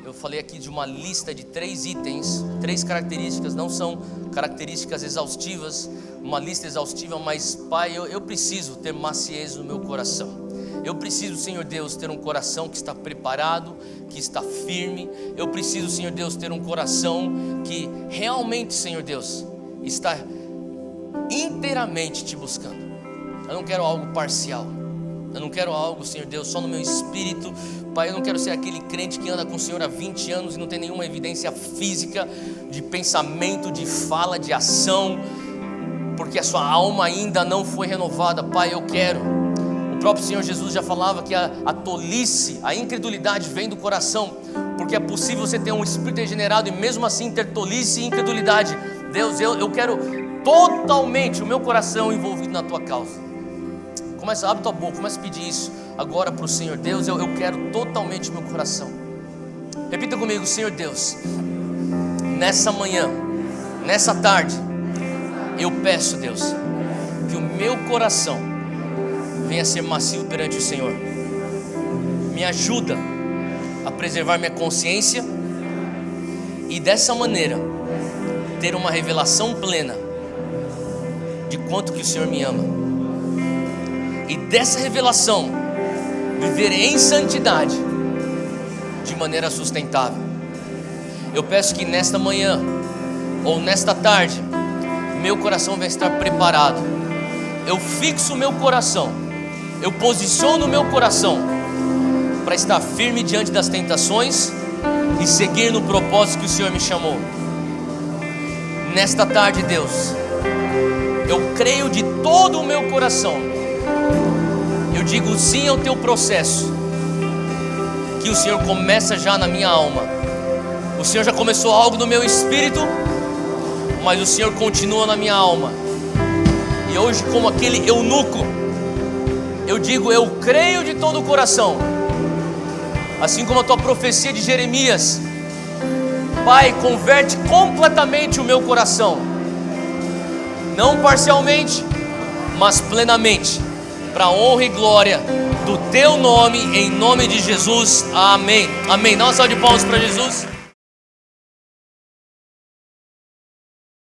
eu falei aqui de uma lista de 3 itens, 3 características, não são características exaustivas, uma lista exaustiva, mas Pai, eu preciso ter maciez no meu coração. Eu preciso, Senhor Deus, ter um coração que está preparado, que está firme. Eu preciso, Senhor Deus, ter um coração que realmente, Senhor Deus, está inteiramente Te buscando. Eu não quero algo parcial. Eu não quero algo, Senhor Deus, só no meu espírito. Pai, eu não quero ser aquele crente que anda com o Senhor há 20 anos e não tem nenhuma evidência física de pensamento, de fala, de ação, porque a sua alma ainda não foi renovada. Pai, eu quero. O próprio Senhor Jesus já falava que a tolice, a incredulidade vem do coração, porque é possível você ter um espírito regenerado e mesmo assim ter tolice e incredulidade. Deus, eu quero totalmente o meu coração envolvido na tua causa. Começa, abre tua boca, começa a pedir isso agora para o Senhor. Deus, eu quero totalmente o meu coração. Repita comigo: Senhor Deus, nessa manhã, nessa tarde, eu peço, Deus, que o meu coração venha a ser macio perante o Senhor. Me ajuda a preservar minha consciência e dessa maneira ter uma revelação plena de quanto que o Senhor me ama, e dessa revelação viver em santidade de maneira sustentável. Eu peço que nesta manhã ou nesta tarde meu coração vai estar preparado. Eu fixo o meu coração, eu posiciono o meu coração para estar firme diante das tentações e seguir no propósito que o Senhor me chamou. Nesta tarde, Deus, eu creio de todo o meu coração, eu digo sim ao teu processo, que o Senhor começa já na minha alma. O Senhor já começou algo no meu espírito, mas o Senhor continua na minha alma. E hoje, como aquele eunuco, eu digo, eu creio de todo o coração, assim como a tua profecia de Jeremias. Pai, converte completamente o meu coração, não parcialmente, mas plenamente, para a honra e glória do teu nome, em nome de Jesus, amém. Amém. Dá uma salva de palmas para Jesus.